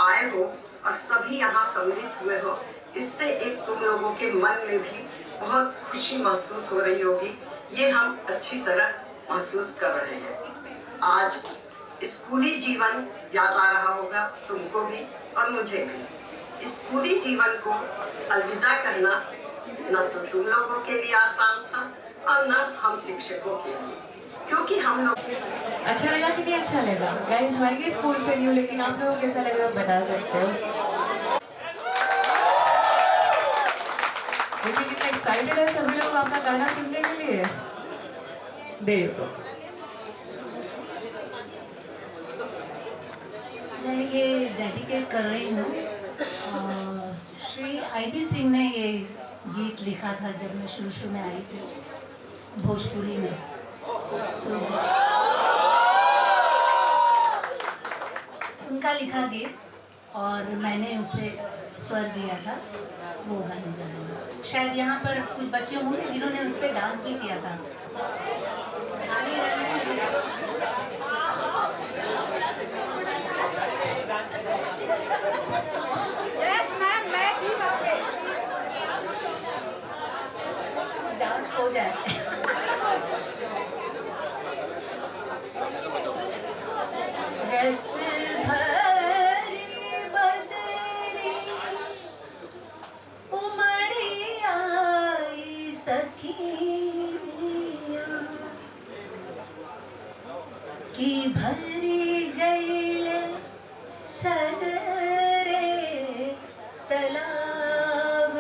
आए हो और सभी यहाँ सम्मिलित हुए हो, इससे एक तुम लोगों के मन में भी बहुत खुशी महसूस हो रही होगी। ये हम अच्छी तरह महसूस कर रहे हैं। आज स्कूली जीवन याद आ रहा होगा तुमको भी और मुझे भी। स्कूली जीवन को अलविदा कहना न तो तुम लोगों के लिए आसान था और न हम शिक्षकों के लिए, क्योंकि हम लोग। अच्छा लगा कि नहीं अच्छा लगा? गाइस मैं भी स्कूल से नहीं हूँ, लेकिन आप लोगों को कैसा लग रहा है बता सकते हो। लेकिन कितना एक्साइटेड है सभी लोग आपका गाना सुनने के लिए। देखो मैं ये डेडिकेट कर रही हूँ, श्री I.B. सिंह ने ये गीत लिखा था जब मैं शुरू में आई थी भोजपुरी में, तो उनका लिखा गीत और मैंने उसे स्वर दिया था, वो गाने जाने। शायद यहाँ पर कुछ बच्चे होंगे जिन्होंने उस पर डांस भी किया था। डांस हो जाए। रस भरी बदरी उमड़ी आई सखिया की भरी गईल सदरे तलाब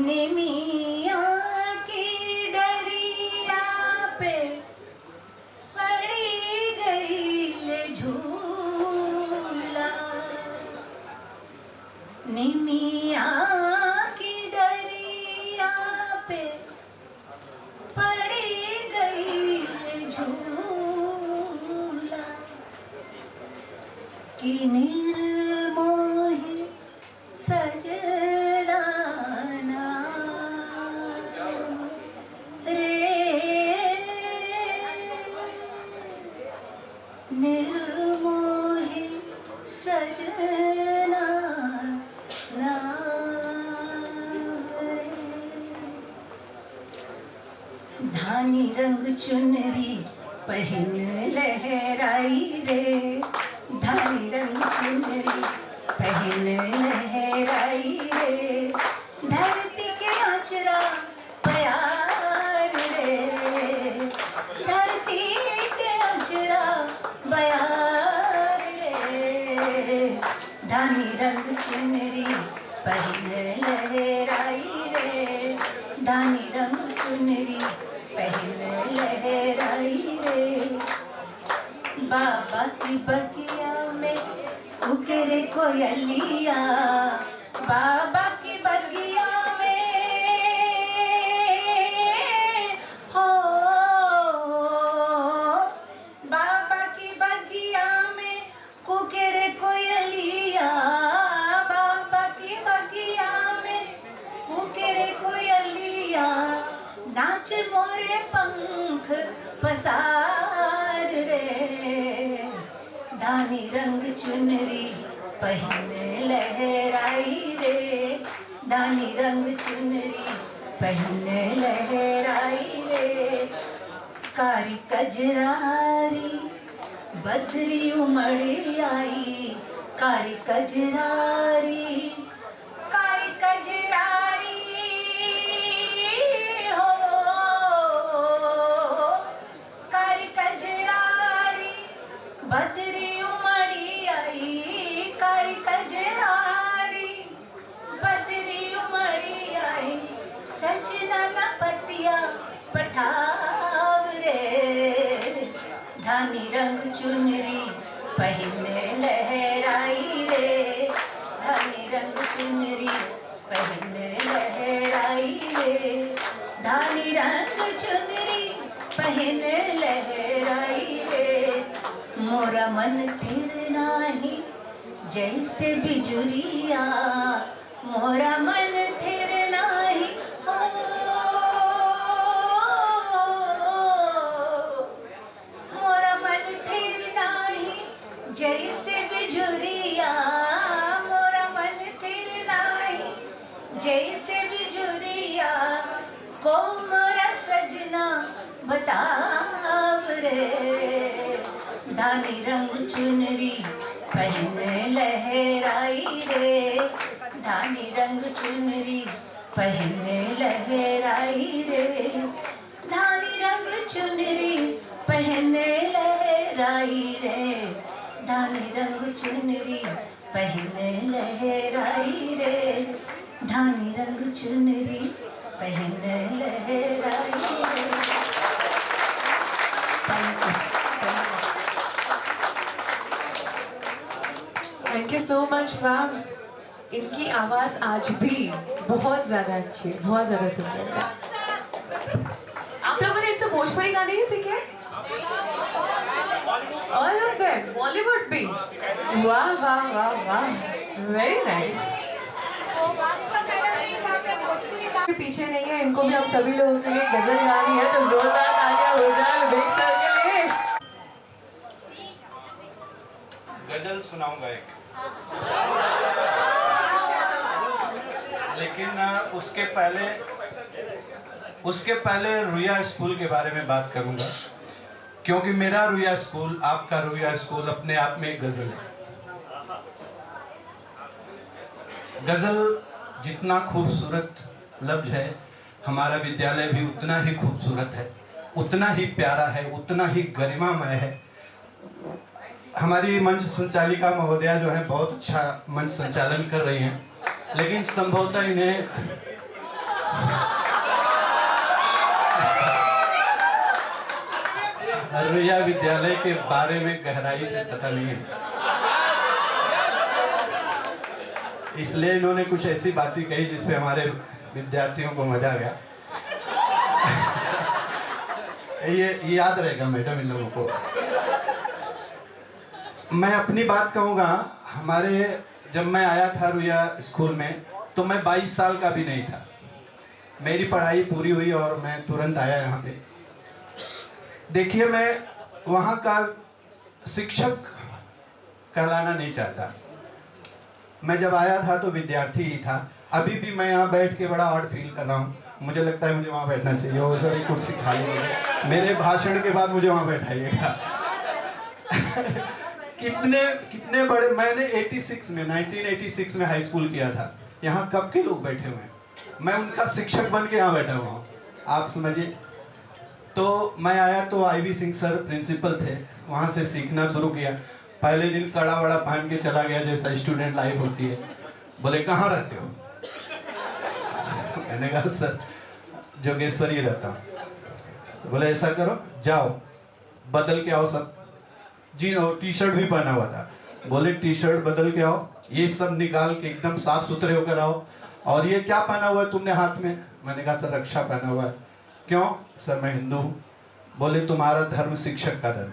निमिया की डरिया पे पड़ी गई झूला, निमिया की डरिया पे पड़ी गई झूला कि निर्मोही सजना निर्मोही सजना धानी रंग चुनरी पहन लहराई रे, धानी रंग चुनरी पहन लहराई रे, धरती के आचरा प्यार रे, धरती के आचरा बयार रे, धानी रंग चुनरी पहने लहराई रे, धानी रंग चुनरी पहने लहराई रे। बाबा की बगिया में फुकरे कोयलिया, बाबा की बगिया में हो, बाबा की बगिया में फुकरे कोयलिया, बाबा की बगिया में फुकरे कोयलिया, नाच मोरे पंख पसार रे, धानी रंग चुनरी पहने लहराई रे, धानी रंग चुनरी पहने लहराई रे। कारी कजरारी बदरी उमड़ी आई, कारी कजरारी, कारी कजरारी हो, कारी कजरारी बदरी उमड़ी आई, कारी कजरारी बदरी उमड़ी आई। सजना न पतिया पठाव रे, धानी रंग चुनरी पहने लहराई रे, धानी रंग चुनरी पहने लहराई रे, धानी रंग चुनरी पहने लहराई रे। मोरा मन थिर नाही जैसे बिजुरिया, मोरा मन थिर नाही हो, मोरा मन थिर नाही जैसे बिजुरिया, मोरा मन थिर नाही जैसे बिजुरिया। को मोरा सजना बताव रे, धानी रंग चुनरी पहने लहराई रे, धानी रंग चुनरी पहने लहराई रे, धानी रंग चुनरी पहने लहराई रे, धानी रंग चुनरी पहने लहराई रे, धानी रंग चुनरी पहने लहराई रे। Thank you so much ma'am. इनकी आवाज़ आज भी बहुत ज़्यादा अच्छी है, बहुत ज़्यादा सुंदर है। आप लोगों ने इनसे भोजपुरी गाने ही सीखे? ऑल ऑफ देम, बॉलीवुड भी? वाह वाह वाह वाह, वेरी नाइस। पीछे नहीं है, इनको भी हम सभी लोगों के लिए गजल गानी है, तो जोरदार तालियां हो जाए विवेक सर के लिए। गजल सुनाऊंगा एक, लेकिन उसके पहले रुया स्कूल के बारे में बात करूंगा, क्योंकि मेरा रुया स्कूल, आपका रुया स्कूल अपने आप में एक गजल है। गजल जितना खूबसूरत लफ्ज है, हमारा विद्यालय भी उतना ही खूबसूरत है, उतना ही प्यारा है, उतना ही गरिमामय है। हमारी मंच संचालिका महोदया जो है बहुत अच्छा मंच संचालन कर रही हैं, लेकिन संभवतः इन्हें रुया विद्यालय के बारे में गहराई से पता नहीं है, इसलिए इन्होंने कुछ ऐसी बातें कही जिसपे हमारे विद्यार्थियों को मजा आ गया। ये याद रहेगा मैडम इन लोगों को। मैं अपनी बात कहूँगा, जब मैं आया था रुया स्कूल में तो मैं 22 साल का भी नहीं था। मेरी पढ़ाई पूरी हुई और मैं तुरंत आया यहाँ पे। देखिए, मैं वहाँ का शिक्षक कहलाना नहीं चाहता। मैं जब आया था तो विद्यार्थी ही था। अभी भी मैं यहाँ बैठ के बड़ा ऑड फील कर रहा हूँ। मुझे लगता है मुझे वहाँ बैठना चाहिए। वो सर कुर्सी खाली है, मेरे भाषण के बाद मुझे वहाँ बैठाइएगा। कितने बड़े, मैंने 1986 में हाई स्कूल किया था। यहाँ कब के लोग बैठे हुए हैं, मैं उनका शिक्षक बन के यहाँ बैठा हुआ हूँ, आप समझिए। तो मैं आया तो IB सिंह सर प्रिंसिपल थे, वहाँ से सीखना शुरू किया। पहले दिन कड़ा वड़ा पहन के चला गया, जैसा स्टूडेंट लाइफ होती है। बोले कहाँ रहते हो? मैंने कहा सर जोगेश्वरी रहता हूँ। बोले ऐसा करो जाओ बदल के आओ सब। जी और टी शर्ट भी पहना हुआ था। बोले टी शर्ट बदल के आओ, ये सब निकाल के एकदम साफ सुथरे होकर आओ। और ये क्या पहना हुआ है तुमने हाथ में? मैंने कहा सर रक्षा पहना हुआ है। क्यों? सर मैं हिंदू हूँ। बोले तुम्हारा धर्म शिक्षक का धर्म,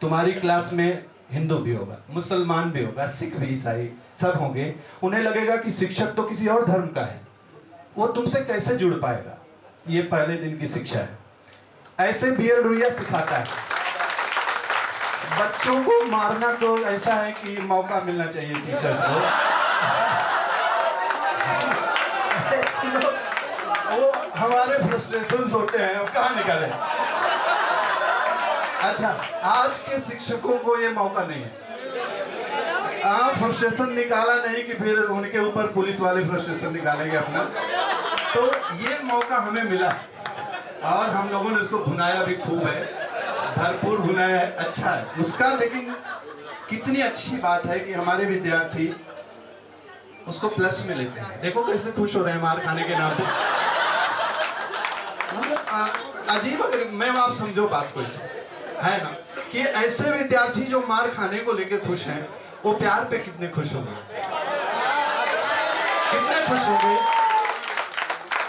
तुम्हारी क्लास में हिंदू भी होगा, मुसलमान भी होगा, सिख भी, ईसाई सब होंगे। उन्हें लगेगा कि शिक्षक तो किसी और धर्म का है, वो तुमसे कैसे जुड़ पाएगा। ये पहले दिन की शिक्षा है। ऐसे बीएल रुइया सिखाता है। बच्चों को मारना तो ऐसा है कि मौका मिलना चाहिए टीचर्स को। वो हमारे फ्रस्ट्रेशंस होते हैं, वो कहाँ निकाले। अच्छा आज के शिक्षकों को ये मौका नहीं है। फ्रस्ट्रेशन निकाला नहीं कि फिर उनके ऊपर पुलिस वाले फ्रस्ट्रेशन निकालेंगे अपना। तो ये मौका हमें मिला और हम लोगों ने उसको भुनाया भी खूब है, भरपूर भुनाया है, अच्छा है उसका। लेकिन कितनी अच्छी बात है कि हमारे विद्यार्थी उसको प्लस में लेते हैं। देखो कैसे खुश हो रहे हैं मार खाने के नाम पे। मतलब अजीब। अगर मैं आप समझो बात को इसे है ना कि ऐसे विद्यार्थी जो मार खाने को लेकर खुश हैं, वो प्यार पे कितने खुश होंगे, कितने खुश होंगे।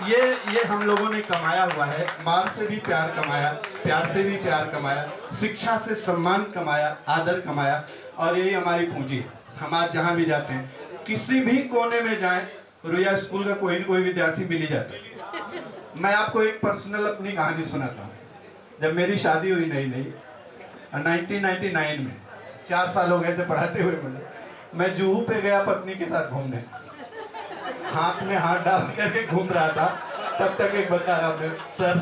ये हम लोगों ने कमाया हुआ है। मार से भी प्यार कमाया, प्यार से भी प्यार कमाया, शिक्षा से सम्मान कमाया, आदर कमाया। और यही हमारी पूंजी है। हम आज जहाँ भी जाते हैं, किसी भी कोने में जाएं, रुइया स्कूल का कोई न कोई विद्यार्थी मिल ही जाता है। मैं आपको एक पर्सनल अपनी कहानी सुनाता हूँ। जब मेरी शादी हुई नई 1999 में, 4 साल हो गए थे पढ़ाते हुए मुझे। मैं जुहू पे गया पत्नी के साथ घूमने, हाथ में हाथ डाल करके घूम रहा था। तब तक एक बता रहा मैं सर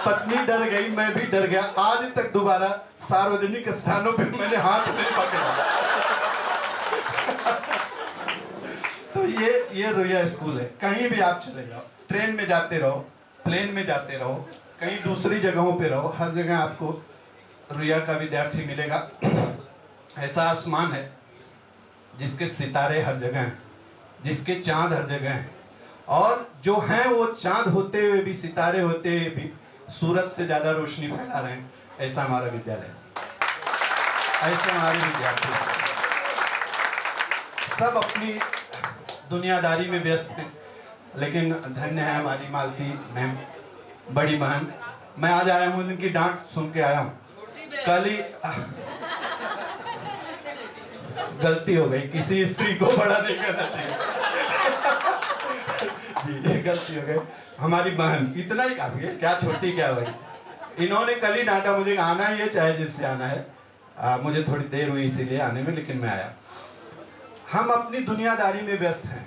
पत्नी डर गई, मैं भी डर गया। आज तक दोबारा सार्वजनिक स्थानों पे मैंने हाथ नहीं पकड़ा। तो ये रुइया स्कूल है। कहीं भी आप चले जाओ, ट्रेन में जाते रहो, प्लेन में जाते रहो, कहीं दूसरी जगहों पे रहो, हर जगह आपको रुइया का विद्यार्थी मिलेगा। ऐसा आसमान है जिसके सितारे हर जगह हैं, जिसके चांद हर जगह हैं, और जो हैं वो चांद होते हुए भी, सितारे होते हुए भी सूरज से ज्यादा रोशनी फैला रहे हैं। ऐसा हमारा विद्यालय, ऐसे हमारे विद्यार्थी सब अपनी दुनियादारी में व्यस्त हैं। लेकिन धन्य है हमारी मालती मैम, बड़ी बहन। मैं आज आया हूँ, उनकी डांट सुन के आया हूँ। कल ही गलती हो गई, किसी स्त्री को बड़ा नहीं करना चाहिए। जी गलती हो गई। हमारी बहन, इतना ही काफी है, क्या छोटी क्या भाई। इन्होंने कल ही डांटा मुझे, आना ही है चाहे जिससे आना है। मुझे थोड़ी देर हुई इसीलिए आने में, लेकिन मैं आया। हम अपनी दुनियादारी में व्यस्त हैं,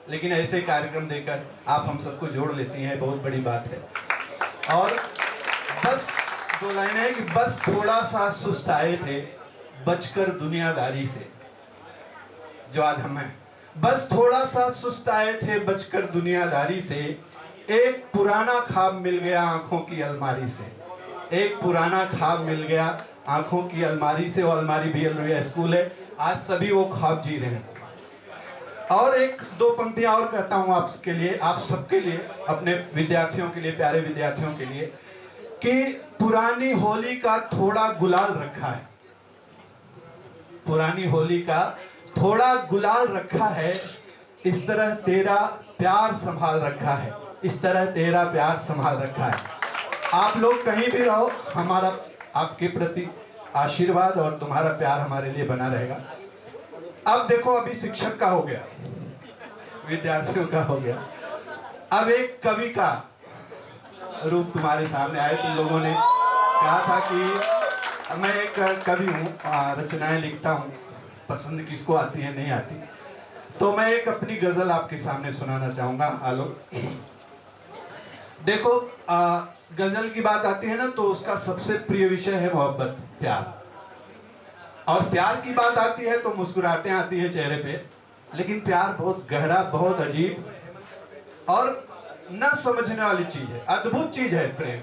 लेकिन ऐसे कार्यक्रम देकर आप हम सबको जोड़ लेती हैं, बहुत बड़ी बात है। और बस 2 लाइनें हैं कि बस थोड़ा सा सुस्त आए थे बचकर दुनियादारी से, जो आज हम हैं। बस थोड़ा सा सुस्त आए थे बचकर दुनियादारी से, एक पुराना ख्वाब मिल गया आंखों की अलमारी से। एक पुराना ख्वाब मिल गया आंखों की अलमारी से। वो अलमारी बीएल रुइया स्कूल है। आज सभी वो ख्वाब जी रहे हैं। और 1-2 पंक्तियां और कहता हूं आपके लिए, आप सबके लिए, अपने विद्यार्थियों के लिए, प्यारे विद्यार्थियों के लिए, कि पुरानी होली का थोड़ा गुलाल रखा है। पुरानी होली का थोड़ा गुलाल रखा है, इस तरह तेरा प्यार संभाल रखा है, इस तरह तेरा प्यार संभाल रखा है। आप लोग कहीं भी रहो, हमारा आपके प्रति आशीर्वाद और तुम्हारा प्यार हमारे लिए बना रहेगा। अब देखो, अभी शिक्षक का हो गया, विद्यार्थियों का हो गया, अब एक कवि का रूप तुम्हारे सामने आए। तुम लोगों ने कहा था कि मैं एक कवि हूँ, रचनाएं लिखता हूँ, पसंद किसको आती है नहीं आती, तो मैं एक अपनी गजल आपके सामने सुनाना चाहूँगा। आलोक देखो, गजल की बात आती है ना, तो उसका सबसे प्रिय विषय है मोहब्बत, प्यार। और प्यार की बात आती है तो मुस्कुराहटें आती है चेहरे पे, लेकिन प्यार बहुत गहरा, बहुत अजीब और न समझने वाली चीज है, अद्भुत चीज है प्रेम।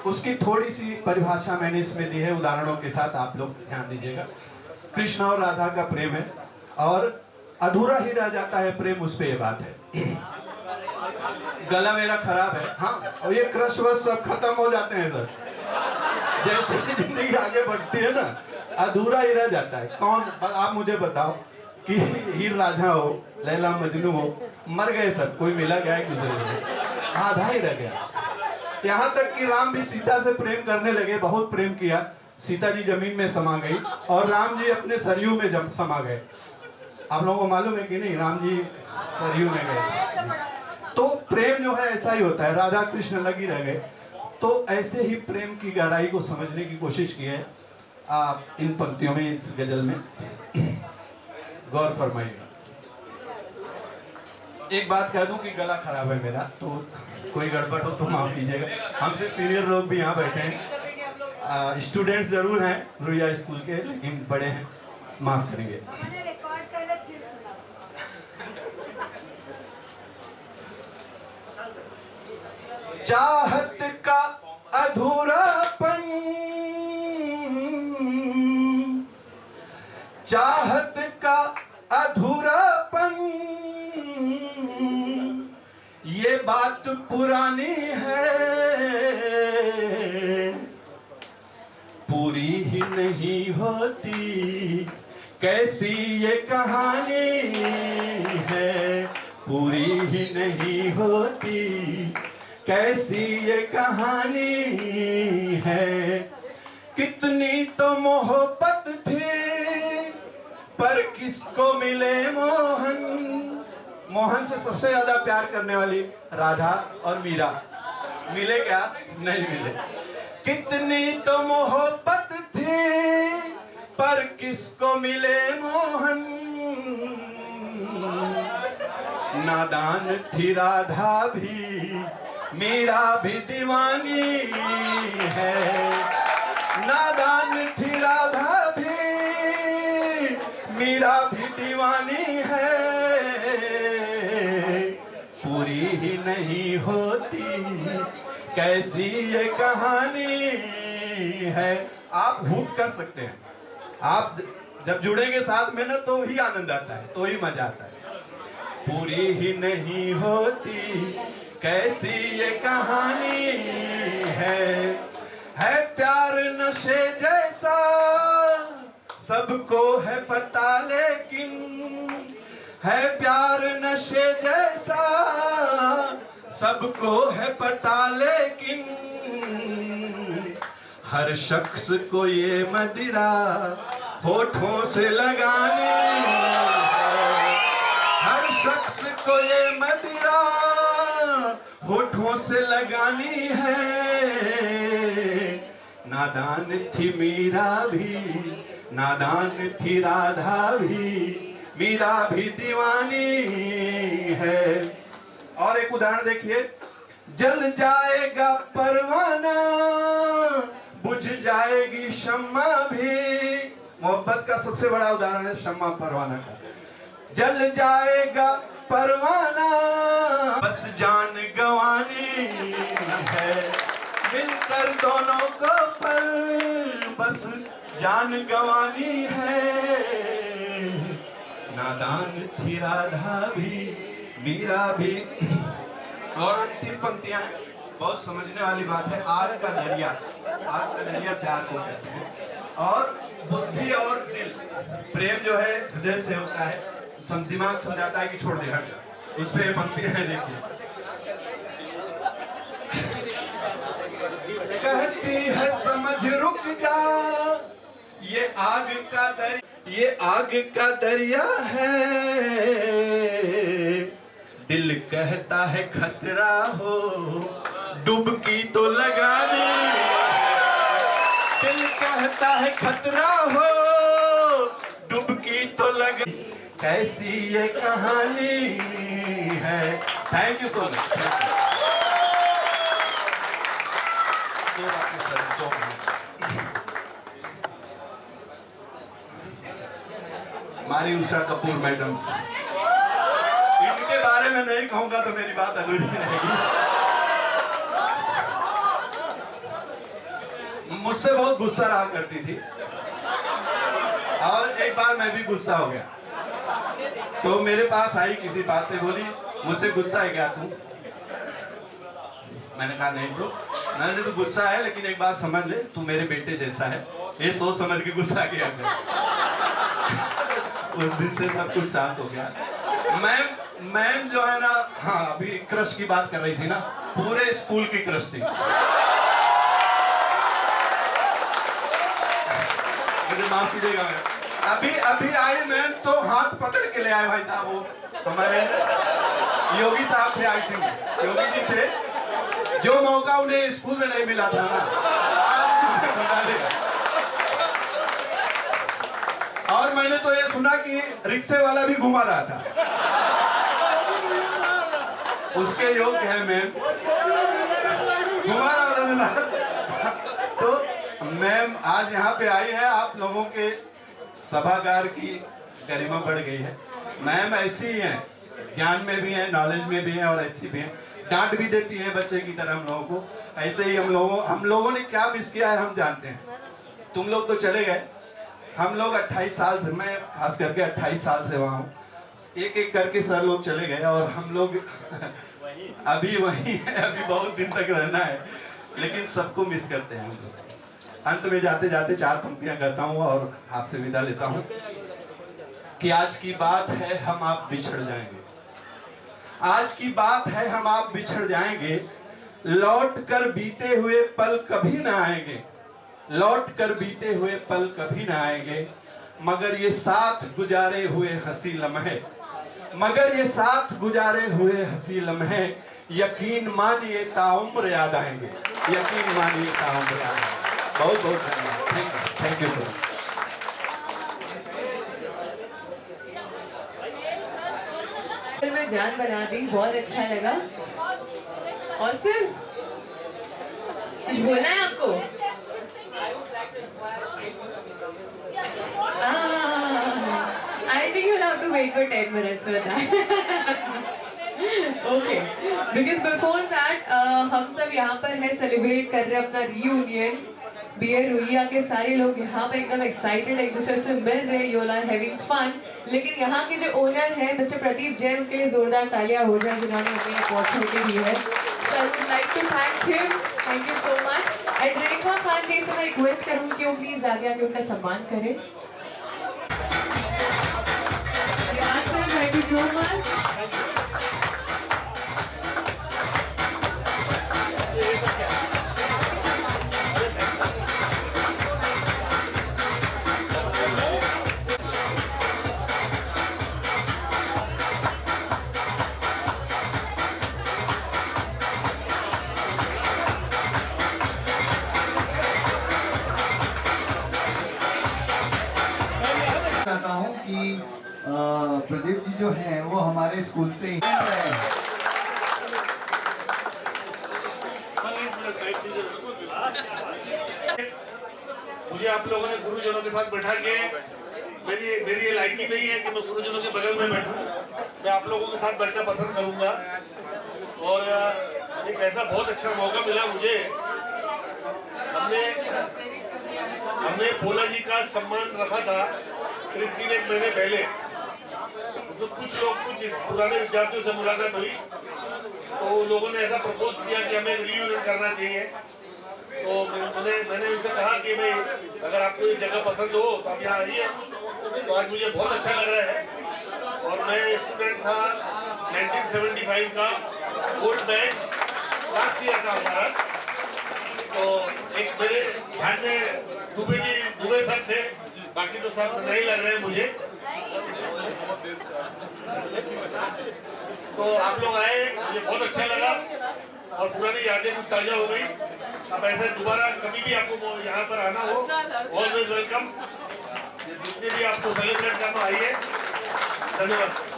उसकी थोड़ी सी परिभाषा मैंने इसमें दी है, उदाहरणों के साथ आप लोग ध्यान दीजिएगा। कृष्ण और राधा का प्रेम है और अधूरा ही रह जाता है प्रेम, उस पे ये बात है। गला मेरा खराब है, हाँ, और ये क्रश वश सब खत्म हो जाते हैं सर। जैसे जिंदगी आगे बढ़ती है ना, अधूरा ही रह जाता है। कौन, आप मुझे बताओ कि हीर राझा हो, लैला मजनू हो, मर गए सब, कोई मिला गया एक दूसरे से, आधा ही रह गया। यहाँ तक कि राम भी सीता से प्रेम करने लगे, बहुत प्रेम किया, सीता जी जमीन में समा गई और राम जी अपने सरयू में समा गए। आप लोगों को मालूम है कि नहीं, राम जी सरयू में गए। तो प्रेम जो है ऐसा ही होता है, राधा कृष्ण लगी रह गए। तो ऐसे ही प्रेम की गहराई को समझने की कोशिश की है आप इन पंक्तियों में, इस गजल में गौर फरमाइएगा। एक बात कह दूं कि गला खराब है मेरा, तो कोई गड़बड़ हो तो माफ कीजिएगा। हमसे सीनियर लोग भी यहाँ बैठे हैं, स्टूडेंट्स जरूर हैं रुइया स्कूल के, लेकिन बड़े हैं, माफ करेंगे। चाहत का अधूरापन, चाहत का अधूरापन, ये बात पुरानी है, पूरी ही नहीं होती, कैसी ये कहानी है, पूरी ही नहीं होती, कैसी ये कहानी है। कितनी तो मोहब्बत थी, पर किसको मिले मोहन। मोहन से सबसे ज्यादा प्यार करने वाली राधा और मीरा, मिले क्या? नहीं मिले। कितनी तो मोहब्बत थी, पर किसको मिले मोहन। नादान थी राधा भी, मीरा भी दीवानी है। नादान थी राधा भी, मीरा भी दीवानी है, पूरी ही नहीं होती, कैसी ये कहानी है। आप हुक कर सकते हैं, आप जब जुड़ेंगे साथ में ना, तो ही आनंद आता है, तो ही मजा आता है। पूरी ही नहीं होती, कैसी ये कहानी है प्यार नशे जैसा, सबको है पता, लेकिन है प्यार नशे जैसा, सबको है पता, लेकिन हर शख्स को ये मदिरा होठों से लगानी है। हर शख्स को ये मदिरा होठों से लगानी है। नादान थी मीरा भी, नादान थी राधा भी, मीरा भी दीवानी है। और एक उदाहरण देखिए, जल जाएगा परवाना, बुझ जाएगी शम्मा भी। मोहब्बत का सबसे बड़ा उदाहरण है शम्मा परवाना का। जल जाएगा परवाना, बस जान गंवानी है, मिलकर दोनों को पर बस जान गंवानी है। नादान थी राधा भी, मीरा भी। और अंतिम पंक्तियां बहुत समझने वाली बात है। आग का दरिया, आग का दरिया प्यार को कहते हैं, और बुद्धि और दिल, प्रेम जो है हृदय से होता है, दिमाग समझाता है कि छोड़ दे, हट। उस पे पंक्तियां हैं, देखिए। कहती है समझ रुक जा, ये आग का दरिया, ये आग का दरिया है। दिल कहता है खतरा हो, डुबकी तो लगानी। दिल कहता है खतरा हो, डुबकी तो लगा। कैसी ये कहानी है। Thank you so much. हमारी उषा कपूर मैडम, इनके बारे में नहीं कहूंगा तो मेरी बात अधूरी रहेगी। मुझसे बहुत गुस्सा रहा करती थी और एक बार मैं भी गुस्सा हो गया, तो मेरे पास आई किसी बात पे, बोली मुझसे गुस्सा है क्या तू? मैंने कहा नहीं ब्रो, मैंने तो गुस्सा है लेकिन एक बात समझ ले, तू मेरे बेटे जैसा है, ये सोच समझ के गुस्सा किया कर। उस दिन से सब कुछ शांत हो गया। मैम जो है ना, हाँ अभी क्रश की बात कर रही थी ना, पूरे स्कूल की क्रश थी। मुझे माफ कीजिएगा मैम। अभी आई मैम तो हाथ पकड़ के ले आए भाई साहब, वो हमारे योगी साहब थे, आई थिंक योगी जी थे, जो मौका उन्हें स्कूल में नहीं मिला था ना। और मैंने तो ये सुना कि रिक्शे वाला भी घुमा रहा था, उसके योग्य है मैम, घुमा रहा था। तो मैम आज यहाँ पे आई है, आप लोगों के सभागार की गरिमा बढ़ गई है। मैम ऐसी ही है, ज्ञान में भी है, नॉलेज में भी है और ऐसी भी है, डांट भी देती है बच्चे की तरह हम लोगों को। ऐसे ही हम लोगों ने क्या मिस किया है हम जानते हैं। तुम लोग तो चले गए, हम लोग 28 साल से, मैं खास करके 28 साल से वहाँ हूँ, एक एक करके सर लोग चले गए और हम लोग अभी वही है, अभी बहुत दिन तक रहना है, लेकिन सबको मिस करते हैं हम लोग। अंत में जाते जाते 4 पंक्तियां करता हूँ और आपसे विदा लेता हूँ कि आज की बात है हम आप बिछड़ जाएंगे, आज की बात है हम आप बिछड़ जाएंगे, लौट कर बीते हुए पल कभी ना आएंगे, लौट कर बीते हुए पल कभी ना आएंगे, मगर ये साथ गुजारे हुए हंसी लम्हे, मगर ये साथ गुजारे हुए हंसी लम्हे, यकीन मानिए ताउम्र याद आएंगे, यकीन मानिए ताउम्र याद आएंगे। बहुत बहुत धन्यवाद, थैंक यू सर। में जान बना दी, बहुत अच्छा लगा। और सिर्फ कुछ बोलना है आपको? I think you'll have to wait for 10 minutes for that. Okay, because before that हम सब यहाँ पर है सेलिब्रेट कर रहे हैं अपना रियूनियन। बीयर रुइया के सारे लोग यहाँ पर एकदम एक्साइटेड एक दूसरे से मिल रहे हैं, you all are having fun। लेकिन यहाँ के जो ओनर है मिस्टर प्रदीप जैन, उनके लिए जोरदार तालियां हो जाए जिन्होंने हमें अपॉर्चुनिटी दी है। So I would like to thank him, thank you so much। And रेखा खान जी से मैं रिक्वेस्ट करूँगी कि वो प्लीज आगे आके उनका सम्मान करें। Thank you so much। चाहता हूँ कि प्रदीप जी जो हैं वो हमारे स्कूल से ही हैं। मुझे आप लोगों ने गुरुजनों के साथ बैठा के, मेरी ये लायकी नहीं है कि मैं गुरुजनों के बगल में बैठूं, मैं आप लोगों के साथ बैठना पसंद करूंगा। और एक ऐसा बहुत अच्छा मौका मिला मुझे, हमने पोला जी का सम्मान रखा था करीब 3-1 महीने पहले। उसमें कुछ इस पुराने विद्यार्थियों से मुलाकात हुई, तो लोगों ने ऐसा प्रपोज किया कि हमें एक रियूनियन करना चाहिए। तो मैंने उनसे कहा कि भाई अगर आपको ये जगह पसंद हो तो आप यहाँ आइए। तो आज मुझे बहुत अच्छा लग रहा है। और मैं स्टूडेंट था 1975 का, 4th बैच, लास्ट ईयर था हमारा। तो एक मेरे ध्यान में दुबे सर थे, बाकी तो सब नहीं लग रहे हैं मुझे। तो आप लोग आए, मुझे बहुत अच्छा लगा और पुरानी यादें कुछ ताजा हो गई। अब ऐसे दोबारा कभी भी आपको यहाँ पर आना हो, ऑलवेज वेलकम। जितने भी आपको सेलिब्रेट करना आइए। धन्यवाद।